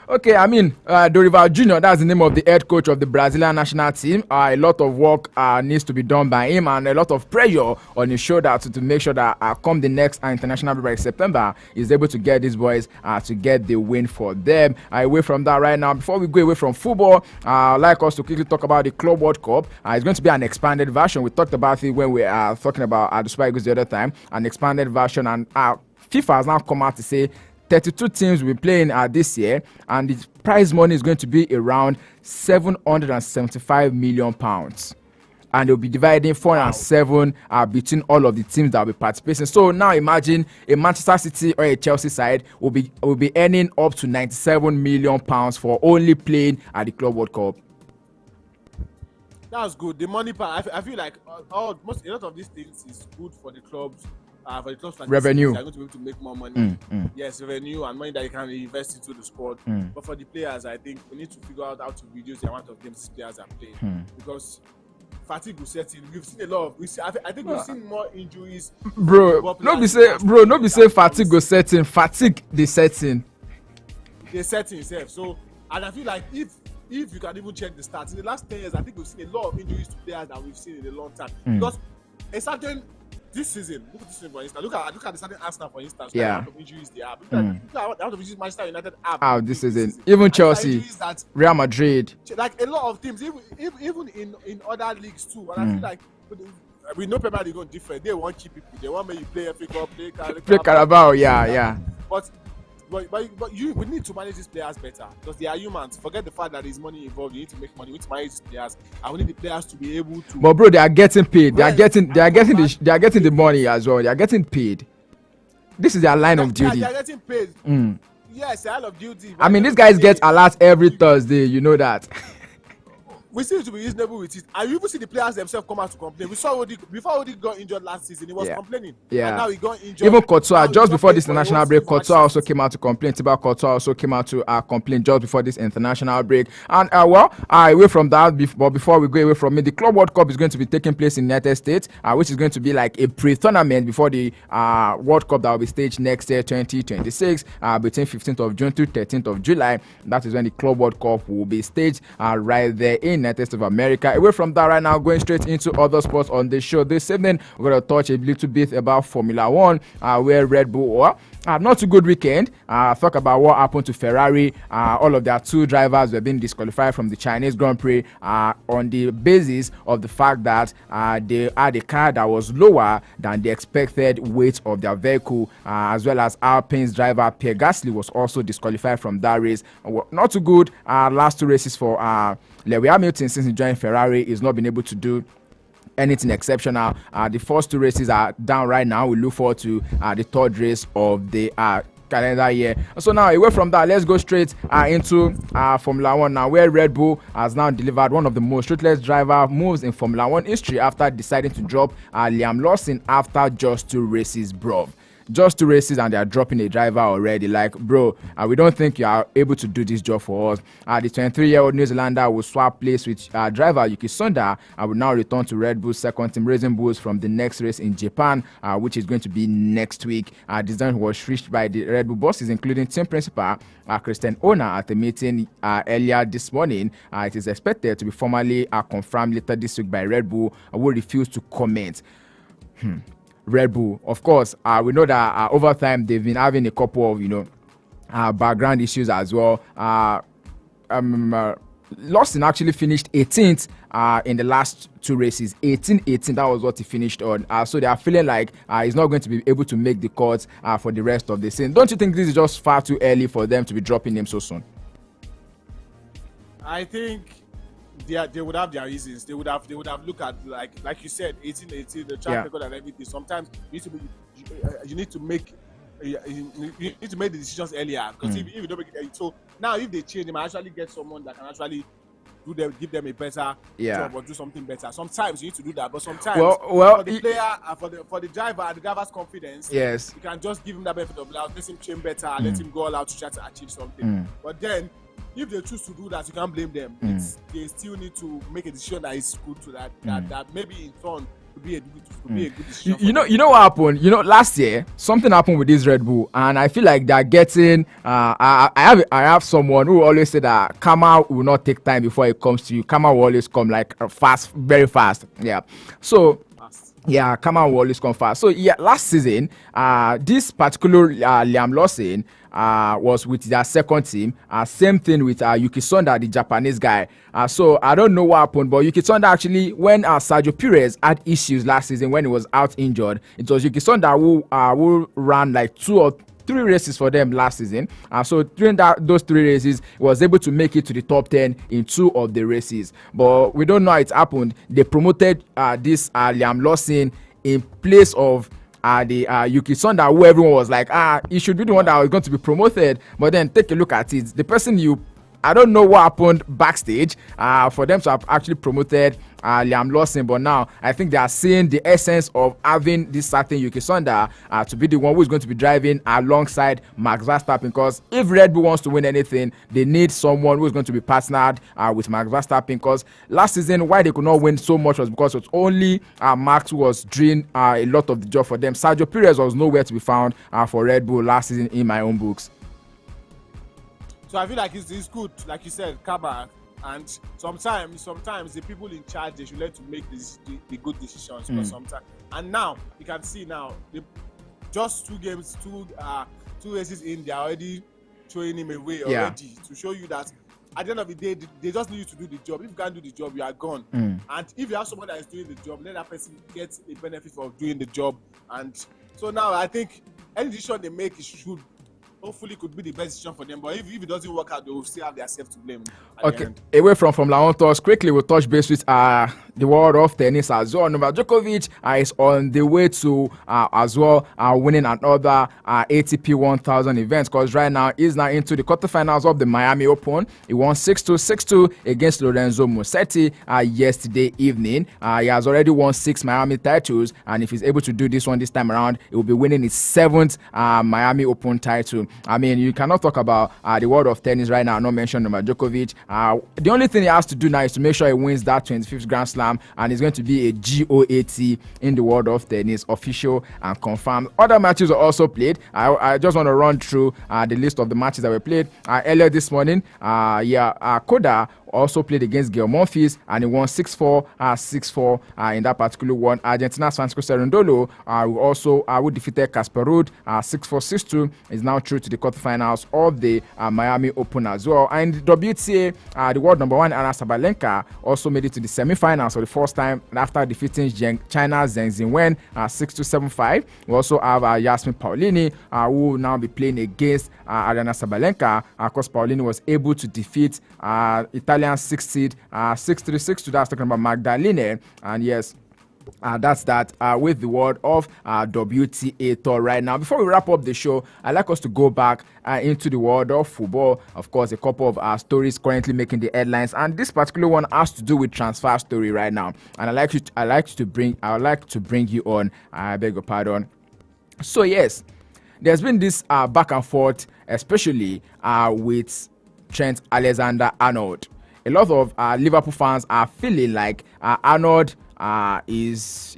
Okay, I mean, Dorival Jr., that's the name of the head coach of the Brazilian national team. A lot of work needs to be done by him and a lot of pressure on his shoulder to make sure that come the next international break September, he's able to get these boys to get the win for them. Away from that right now, before we go away from football, I'd like us to quickly talk about the Club World Cup. It's going to be an expanded version. We talked about it when we are talking about the Super Eagles the other time, an expanded version, and FIFA has now come out to say 32 teams will be playing this year, and the prize money is going to be around £775 million. And they'll be dividing 407 between all of the teams that will be participating. So now imagine a Manchester City or a Chelsea side will be earning up to £97 million for only playing at the Club World Cup. That's good. The money part, I feel like a lot of these things is good for the clubs. For the clubs like revenue, they're going to be able to make more money. Yes, revenue and money that you can invest into the squad. But for the players, I think we need to figure out how to reduce the amount of games these players are playing because fatigue will set in. We've seen a lot of. I think we've seen more injuries. Bro, no be say fatigue go set in. Fatigue they set in. They set in itself. So, and I feel like if you can even check the stats in the last 10 years, I think we've seen a lot of injuries to players that we've seen in a long time. Because a certain this season, look at this season for instance. Look at the starting Arsenal for instance. The amount of injuries they have. Look at the amount of injuries Manchester United have. This season, even Chelsea, Real Madrid, like a lot of teams, even in other leagues too. And I feel like we know Premier League going different. They want cheap people. They want me to play FA Cup, play Carabao. Yeah. But we need to manage these players better because they are humans. Forget the fact that there's money involved. You need to make money. We need to manage these players. I need the players to be able to. But bro, they are getting paid. They are getting the money as well. They are getting paid. This is their line of duty. They are getting paid. Yes, line of duty. I mean, these guys get alerts every Thursday. You know that. we still need to be reasonable with it. And you even see the players themselves come out to complain. We saw before Odi got injured last season, he was complaining. Yeah. And now he got injured. Even Courtois, just before this international break, Courtois also also came out to complain. Thibaut Courtois also came out to complain just before this international break. And away from that, before we go away from it, the Club World Cup is going to be taking place in the United States, which is going to be like a pre-tournament before the World Cup that will be staged next year, 2026, between 15th of June to 13th of July. That is when the Club World Cup will be staged right there in the United States of America. Away from that, right now, going straight into other sports on the show this evening, we're going to touch a little bit about Formula One, where Red Bull not too good weekend. Talk about what happened to Ferrari. All of their 2 drivers were being disqualified from the Chinese Grand Prix on the basis of the fact that they had a car that was lower than the expected weight of their vehicle, as well as Alpine's driver Pierre Gasly was also disqualified from that race. Not too good. Last 2 races for Lewis Hamilton since he joined Ferrari. He's not been able to do anything exceptional. The first 2 races are down right now. We look forward to the 3rd race of the calendar year. So now, away from that, let's go straight into Formula One now, where Red Bull has now delivered one of the most ruthless driver moves in Formula One history after deciding to drop Liam Lawson after just 2 races, bro. Just 2 races and they are dropping a driver already. Like, bro, we don't think you are able to do this job for us. The 23-year-old New Zealander will swap place with driver Yuki Tsunoda and will now return to Red Bull's second team Racing Bulls from the next race in Japan, which is going to be next week. Decision was reached by the Red Bull bosses, including team principal Christian Horner, at the meeting earlier this morning. It is expected to be formally confirmed later this week by Red Bull, who will refuse to comment. Red Bull, of course, we know that over time they've been having a couple of background issues as well. Lawson actually finished 18th in the last 2 races. 18, that was what he finished on. So they are feeling like he's not going to be able to make the cuts for the rest of the season. Don't you think this is just far too early for them to be dropping him so soon? I think they would have their reasons. They would have looked at, like you said, 18, the track record and everything. Sometimes you need to make the decisions earlier, because if you don't make it, so now if they change, they might actually get someone that can actually give them a better job or do something better. Sometimes you need to do that, but sometimes for the player, for the driver and the driver's confidence, yes, you can just give him that benefit of doubt, let him train better, let him go all out to try to achieve something. But then, if they choose to do that, you can't blame them. They still need to make a decision that is good to that maybe in turn could be a good decision. You know what happened? Last year something happened with this Red Bull, and I feel like they're getting. I have someone who always said that karma will not take time before it comes to you. Karma will always come like fast, very fast. Yeah. So. Yeah, karma will always come fast. So last season, this particular Liam Lawson was with their second team. Same thing with Yuki Tsunoda, the Japanese guy. So I don't know what happened, but Yuki Tsunoda actually, when Sergio Perez had issues last season when he was out injured, it was Yuki Tsunoda who ran like 2 or 3 races for them last season. So during those 3 races, he was able to make it to the top 10 in 2 of the races. But we don't know how it happened. They promoted this Liam Lawson in place of the Yuki Tsunoda, who everyone was like, he should be the one that was going to be promoted. But then take a look at it. The person I don't know what happened backstage for them to have actually promoted Liam Lawson, but now I think they are seeing the essence of having this certain Yuki Tsunoda to be the one who is going to be driving alongside Max Verstappen, because if Red Bull wants to win anything, they need someone who is going to be partnered with Max Verstappen, because last season why they could not win so much was because it was only Max who was doing a lot of the job for them. Sergio Perez was nowhere to be found for Red Bull last season in my own books. So I feel like it's good, like you said, karma, and sometimes the people in charge, they should learn to make the good decisions. Because sometimes, and now you can see just 2 games, 2 races in, they are already throwing him away already to show you that at the end of the day, they just need you to do the job. If you can't do the job, you are gone. And if you have someone that is doing the job, let that person get a benefit of doing the job. And so now I think any decision they make should hopefully it could be the best decision for them. But if it doesn't work out, they will still have themselves to blame. Okay, away from Formula One thoughts, quickly we'll touch base with the world of tennis as well. Novak Djokovic is on the way to as well winning another ATP 1000 event, because right now he's now into the quarterfinals of the Miami Open. He won 6-2, 6-2 against Lorenzo Musetti yesterday evening. He has already won 6 Miami titles, and if he's able to do this one this time around, he will be winning his 7th Miami Open title. I mean, you cannot talk about the world of tennis right now and not mention Novak Djokovic. The only thing he has to do now is to make sure he wins that 25th Grand Slam, and it's going to be a GOAT in the world of tennis, official and confirmed. Other matches were also played. I just want to run through the list of the matches that were played earlier this morning. Koda also played against Gael Monfils, and he won 6-4, 6-4 in that particular one. Argentina's Francisco Cerundolo who defeated Casper Ruud 6-4, 6-2, is now through to the quarterfinals of the Miami Open as well. And the WTA, the world number 1 Anna Sabalenka also made it to the semi-finals for the first time after defeating China's Zheng Zhenwen 6-2, 7-5. We also have Yasmin Paolini who will now be playing against Aryna Sabalenka. Of course, Paolini was able to defeat Italian 6th seed 6-3, 6-2. That's talking about Magdalene. And yes, that's that with the world of WTA tour right now. Before we wrap up the show, I'd like us to go back into the world of football. Of course, a couple of stories currently making the headlines, and this particular one has to do with transfer story right now. And I would like to bring you on. I beg your pardon. So yes, there's been this back and forth, especially with Trent Alexander-Arnold. A lot of Liverpool fans are feeling like Arnold is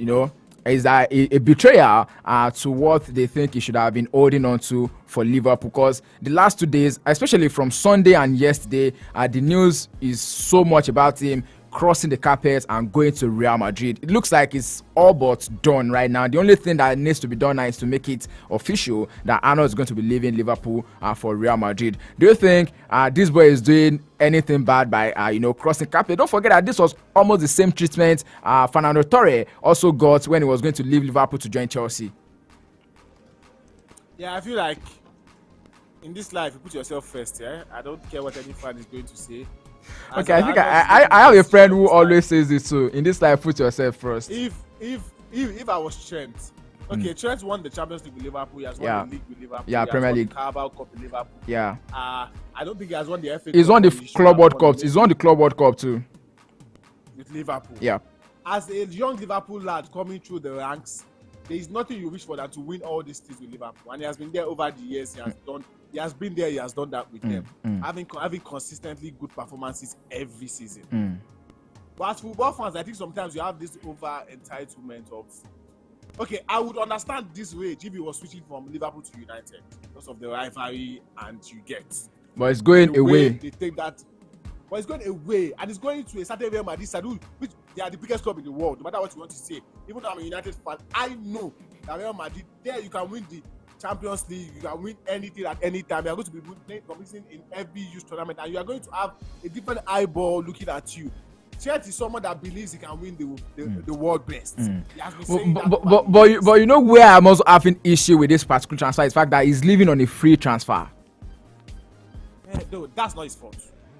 a betrayal to what they think he should have been holding on to for Liverpool, because the last 2 days, especially from Sunday and yesterday, the news is so much about him crossing the carpet and going to Real Madrid. It looks like it's all but done right now. The only thing that needs to be done now is to make it official that Arnold is going to be leaving Liverpool for Real Madrid. Do you think this boy is doing anything bad by crossing carpet? Don't forget that this was almost the same treatment Fernando Torres also got when he was going to leave Liverpool to join Chelsea. Yeah, I feel like in this life you put yourself first. Yeah, I don't care what any fan is going to say. Okay, I think I have a friend who always says this too. In this life, put yourself first. If I was Trent, okay, Trent won the Champions League with Liverpool. He has won the league with Liverpool. Yeah, Premier League. Carabao Cup with Liverpool. Yeah. I don't think he has won the FA Cup. He's won the Club World Cup. He's won the Club World Cup too. With Liverpool. Yeah. As a young Liverpool lad coming through the ranks, there is nothing you wish for than to win all these things with Liverpool. And he has been there over the years. He has been there. He has done that with them, having consistently good performances every season. But as football fans, I think sometimes you have this over entitlement of, okay, I would understand this rage if he was switching from Liverpool to United because of the rivalry and you get. But it's going away. They take that. But it's going away, and it's going to a certain Real Madrid side, which they are the biggest club in the world. No matter what you want to say, even though I'm a United fan, I know that Real Madrid, there you can win the Champions League, you can win anything at any time. You are going to be competing in every huge tournament, and you are going to have a different eyeball looking at you. Trent is someone that believes he can win the world best. He has been saying but you know where I'm also having issue with this particular transfer is the fact that he's living on a free transfer. No, that's not his fault.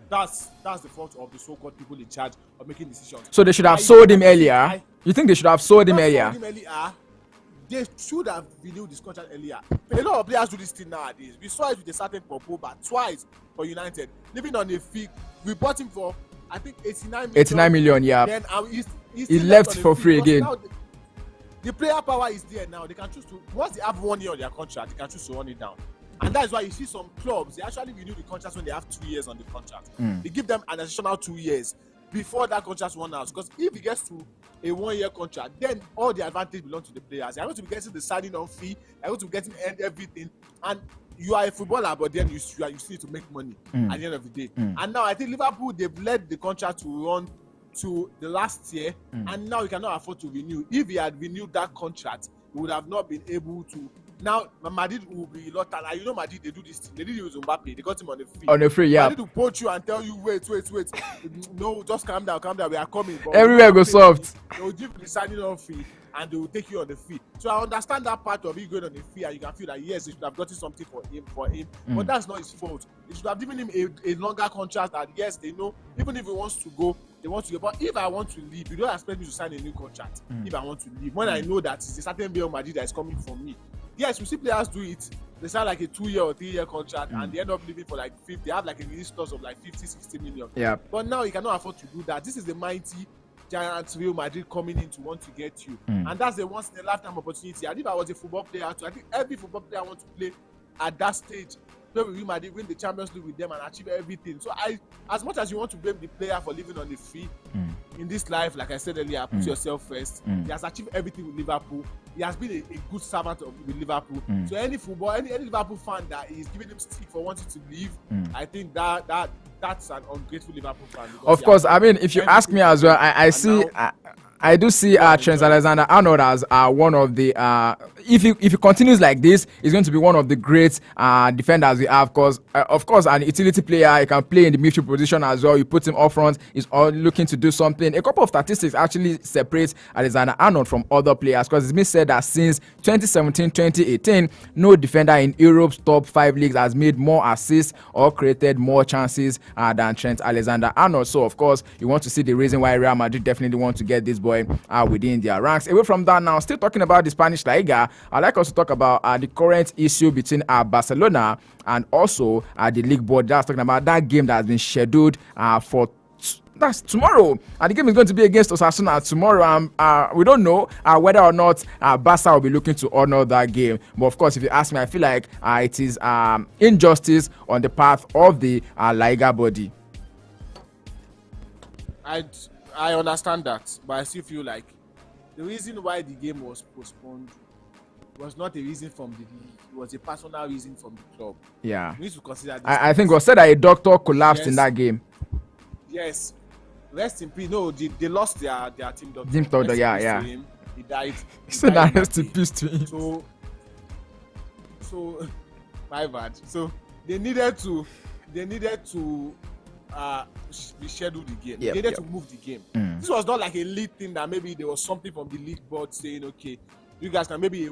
That's the fault of the so-called people in charge of making decisions. So they should have sold him earlier. You think they should have sold him earlier? They should have renewed this contract earlier. A lot of players do this thing nowadays. We saw it with a certain Pogba twice for United, living on a fee. We bought him for, I think, 89 million. Yeah. Then he left for free again. The player power is there now. They can choose to, once they have 1 year on their contract, they can choose to run it down. And that's why you see some clubs, they actually renew the contracts when they have 2 years on the contract. They give them an additional 2 years before that contract runs out. Because if it gets to a 1 year contract, then all the advantage belongs to the players. They're going to be getting the signing on fee, they're going to be getting everything. And you are a footballer, but then you still need to make money at the end of the day. And now I think Liverpool, they've let the contract to run to the last year, and now he cannot afford to renew. If he had renewed that contract, he would have not been able to Now Madrid will be locked, and you know Madrid, they do this thing. They did it with Mbappe. They got him on the free. On the free, yeah. Madrid will poach you and tell you, wait. No, just calm down. We are coming. But everywhere goes soft. They will give you the signing on fee, and they will take you on the fee. So I understand that part of you going on the fee, and you can feel that yes, they should have gotten something for him. But that's not his fault. They should have given him a longer contract. That yes, they know even if he wants to go, they want to go. But if I want to leave, you don't expect me to sign a new contract. If I want to leave, when I know that it's a certain Real Madrid that is coming for me. Yes, we see players do it. They sign like a 2-year or 3-year contract, and they end up leaving for like 50. They have like a release clause of like 50-60 million. Yeah. But now you cannot afford to do that. This is the mighty giant Real Madrid coming in to want to get you, and that's a once in a lifetime opportunity. And if I was a football player too, I think every football player wants to play at that stage, play with Real Madrid, win the Champions League with them, and achieve everything. So as much as you want to blame the player for living on the free, in this life, like I said earlier, put yourself first. He has achieved everything with Liverpool. He has been a good servant with Liverpool. So any Liverpool fan that is giving him stick for wanting to leave, I think that's an ungrateful Liverpool fan. Of course, I mean, if you ask me as well, I do see Trent Alexander-Arnold as one of the if he continues like this, he's going to be one of the great defenders we have. Because of course, an utility player, he can play in the midfield position as well. You put him up front, he's all looking to do something. A couple of statistics actually separate Alexander-Arnold from other players, because it's been said that since 2017-2018, no defender in Europe's top 5 leagues has made more assists or created more chances than Trent Alexander-Arnold. So of course, you want to see the reason why Real Madrid definitely want to get this boy within their ranks. Away from that now, still talking about the Spanish La Liga, I'd like us to talk about the current issue between Barcelona and also the league board. That's talking about that game that has been scheduled for that's tomorrow, and the game is going to be against Osasuna tomorrow. We don't know whether or not Barca will be looking to honor that game. But of course, if you ask me, I feel like it is injustice on the part of the La Liga body. I understand that, but I still feel like the reason why the game was postponed was not a reason from the league. It was a personal reason from the club. Yeah. We need to consider this. I think it was said that a doctor collapsed in that game. Yes. Rest in peace. No, they lost their team doctor. Team doctor, yeah. He died. He said that rest in peace to him. So my bad. So they needed to reschedule the game. They needed to move the game. This was not like a league thing that maybe there was something from the league board saying, okay, you guys can maybe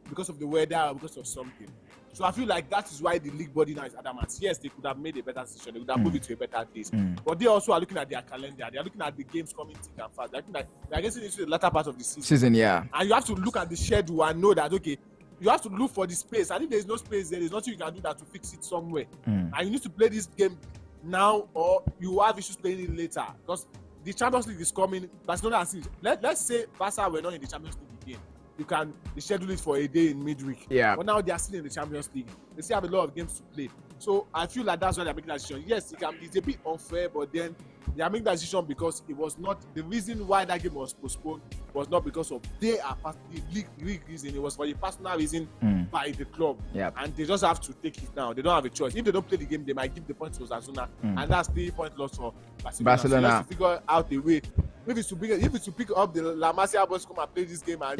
because of the weather or because of something. So I feel like that is why the league body now is adamant. Yes, they could have made a better decision. They could have moved it to a better date. But they also are looking at their calendar. They are looking at the games coming thick and fast. They're getting into the latter part of the season. Yeah. And you have to look at the schedule and know that, okay, you have to look for the space. And if there's no space there, there's nothing you can do that to fix it somewhere. And you need to play this game now, or you have issues playing it later. Because the Champions League is coming. Barcelona, let's say Barca were not in the Champions League again. You can schedule it for a day in midweek. Yeah. But now they are still in the Champions League. They still have a lot of games to play. So I feel like that's why they're making that decision. Yes, it's a bit unfair, but then they are making that decision because it was not the reason why that game was postponed was not because of the league reason. It was for a personal reason by the club. Yep. And they just have to take it now. They don't have a choice. If they don't play the game, they might give the points to Osasuna, and that's 3 point loss for Barcelona. So they have to figure out a way. If it's to pick up the La Masia boys come and play this game and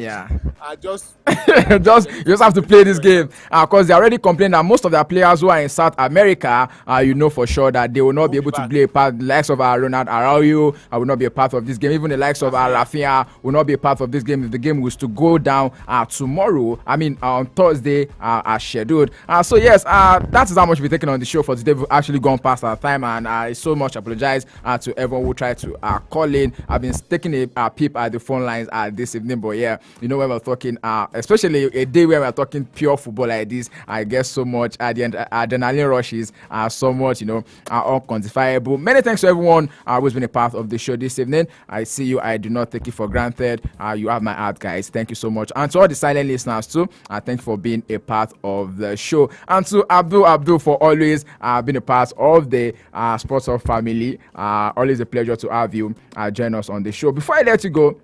just just have to play this game because they already complained that most of their players who are in South America, you know for sure that they will not be able to play a part. The likes of Ronald Araujo will not be a part of this game. Even the likes of Rafinha will not be a part of this game if the game was to go down tomorrow. I mean on Thursday as scheduled. So yes, that is how much we're taking on the show for today. We've actually gone past our time, and I so much apologize to everyone who tried to call in. I've been taking a peep at the phone lines this evening, but yeah, you know when we're talking, especially a day where we're talking pure football like this, I guess so much at the end, adrenaline rushes are so much, unquantifiable. Many thanks to everyone who's been a part of the show this evening. I see you. I do not take it for granted. You have my heart, guys. Thank you so much. And to all the silent listeners too, thank you for being a part of the show. And to Abdul for always being a part of the Sports Hub family. Always a pleasure to have you join us on the show. Before I let you go,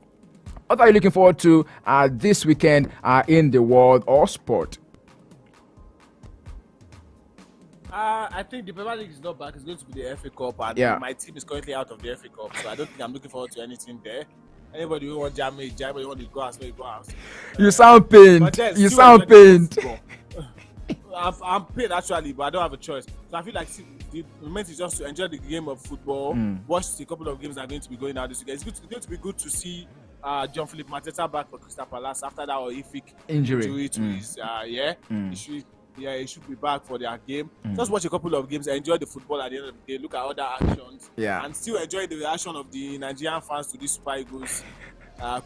what are you looking forward to this weekend in the world of sport? I think the Premier League is not back. It's going to be the FA Cup, and my team is currently out of the FA Cup, so I don't think I'm looking forward to anything there. Anybody who want jam it, anybody want to go out, go out. You sound pained. But then, You still sound enjoy the pained. football. I'm paid actually, but I don't have a choice. So I feel like the moment is just to enjoy the game of football. Watch a couple of games that are going to be going out this weekend. It's going to be good to see John Philip Mateta back for Crystal Palace after that horrific injury to his he should be back for their game. Just watch a couple of games, enjoy the football at the end of the day, look at other actions, and still enjoy the reaction of the Nigerian fans to this Super Eagles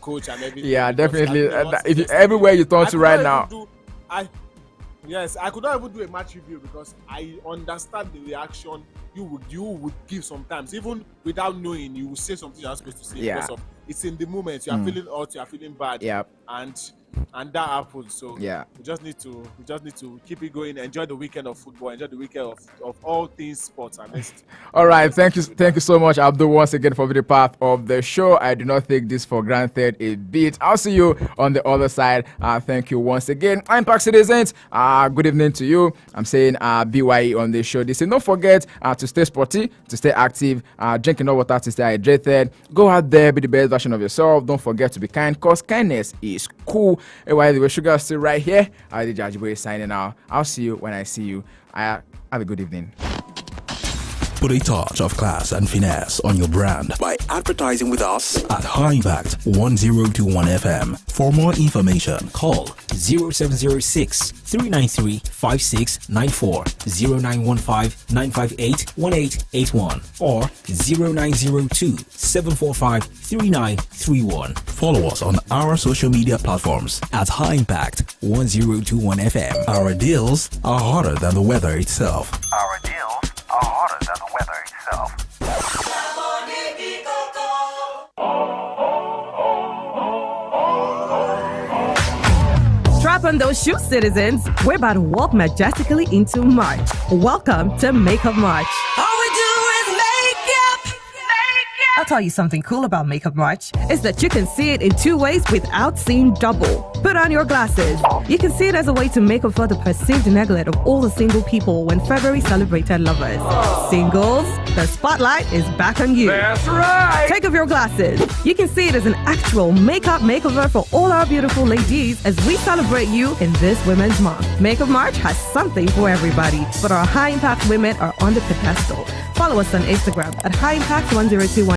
coach and everything. Yeah, definitely. Everywhere you turn to right now. Yes, I could not even do a match review because I understand the reaction you would give sometimes, even without knowing. You will say something you're not supposed to say because of it's in the moment. You are feeling hot, you are feeling bad, and that happens. So we just need to keep it going. Enjoy the weekend of football. Enjoy the weekend of all things sports. All right, thank you so much, Abdul, once again for being part of the show. I do not take this for granted a bit. I'll see you on the other side. Thank you once again. Impact citizens, good evening to you. I'm saying BYE on this show. They say don't forget to stay sporty, to stay active, drink enough water to stay hydrated. Go out there, be the best version of yourself. Don't forget to be kind, because kindness is cool. While the Sugar still right here, I did Jajiboye signing out. I'll see you when I see you. Have a good evening. Put a touch of class and finesse on your brand by advertising with us at High Impact 1021 FM. For more information, call 0706 393 5694, 0915 958 1881, or 0902 745 3931. Follow us on our social media platforms at High Impact 1021 FM. Our deals are hotter than the weather itself. Our deals are hotter than the weather itself. Strap on those shoes, citizens. We're about to walk majestically into March. Welcome to Makeup March. All we do is makeup. I'll tell you something cool about Makeup March is that you can see it in two ways without seeing double. Put on your glasses. You can see it as a way to make up for the perceived neglect of all the single people when February celebrated lovers. Singles, the spotlight is back on you. That's right. Take off your glasses. You can see it as an actual makeup makeover for all our beautiful ladies as we celebrate you in this Women's Month. Makeup March has something for everybody, but our high impact women are on the pedestal. Follow us on Instagram at High Impact 1021.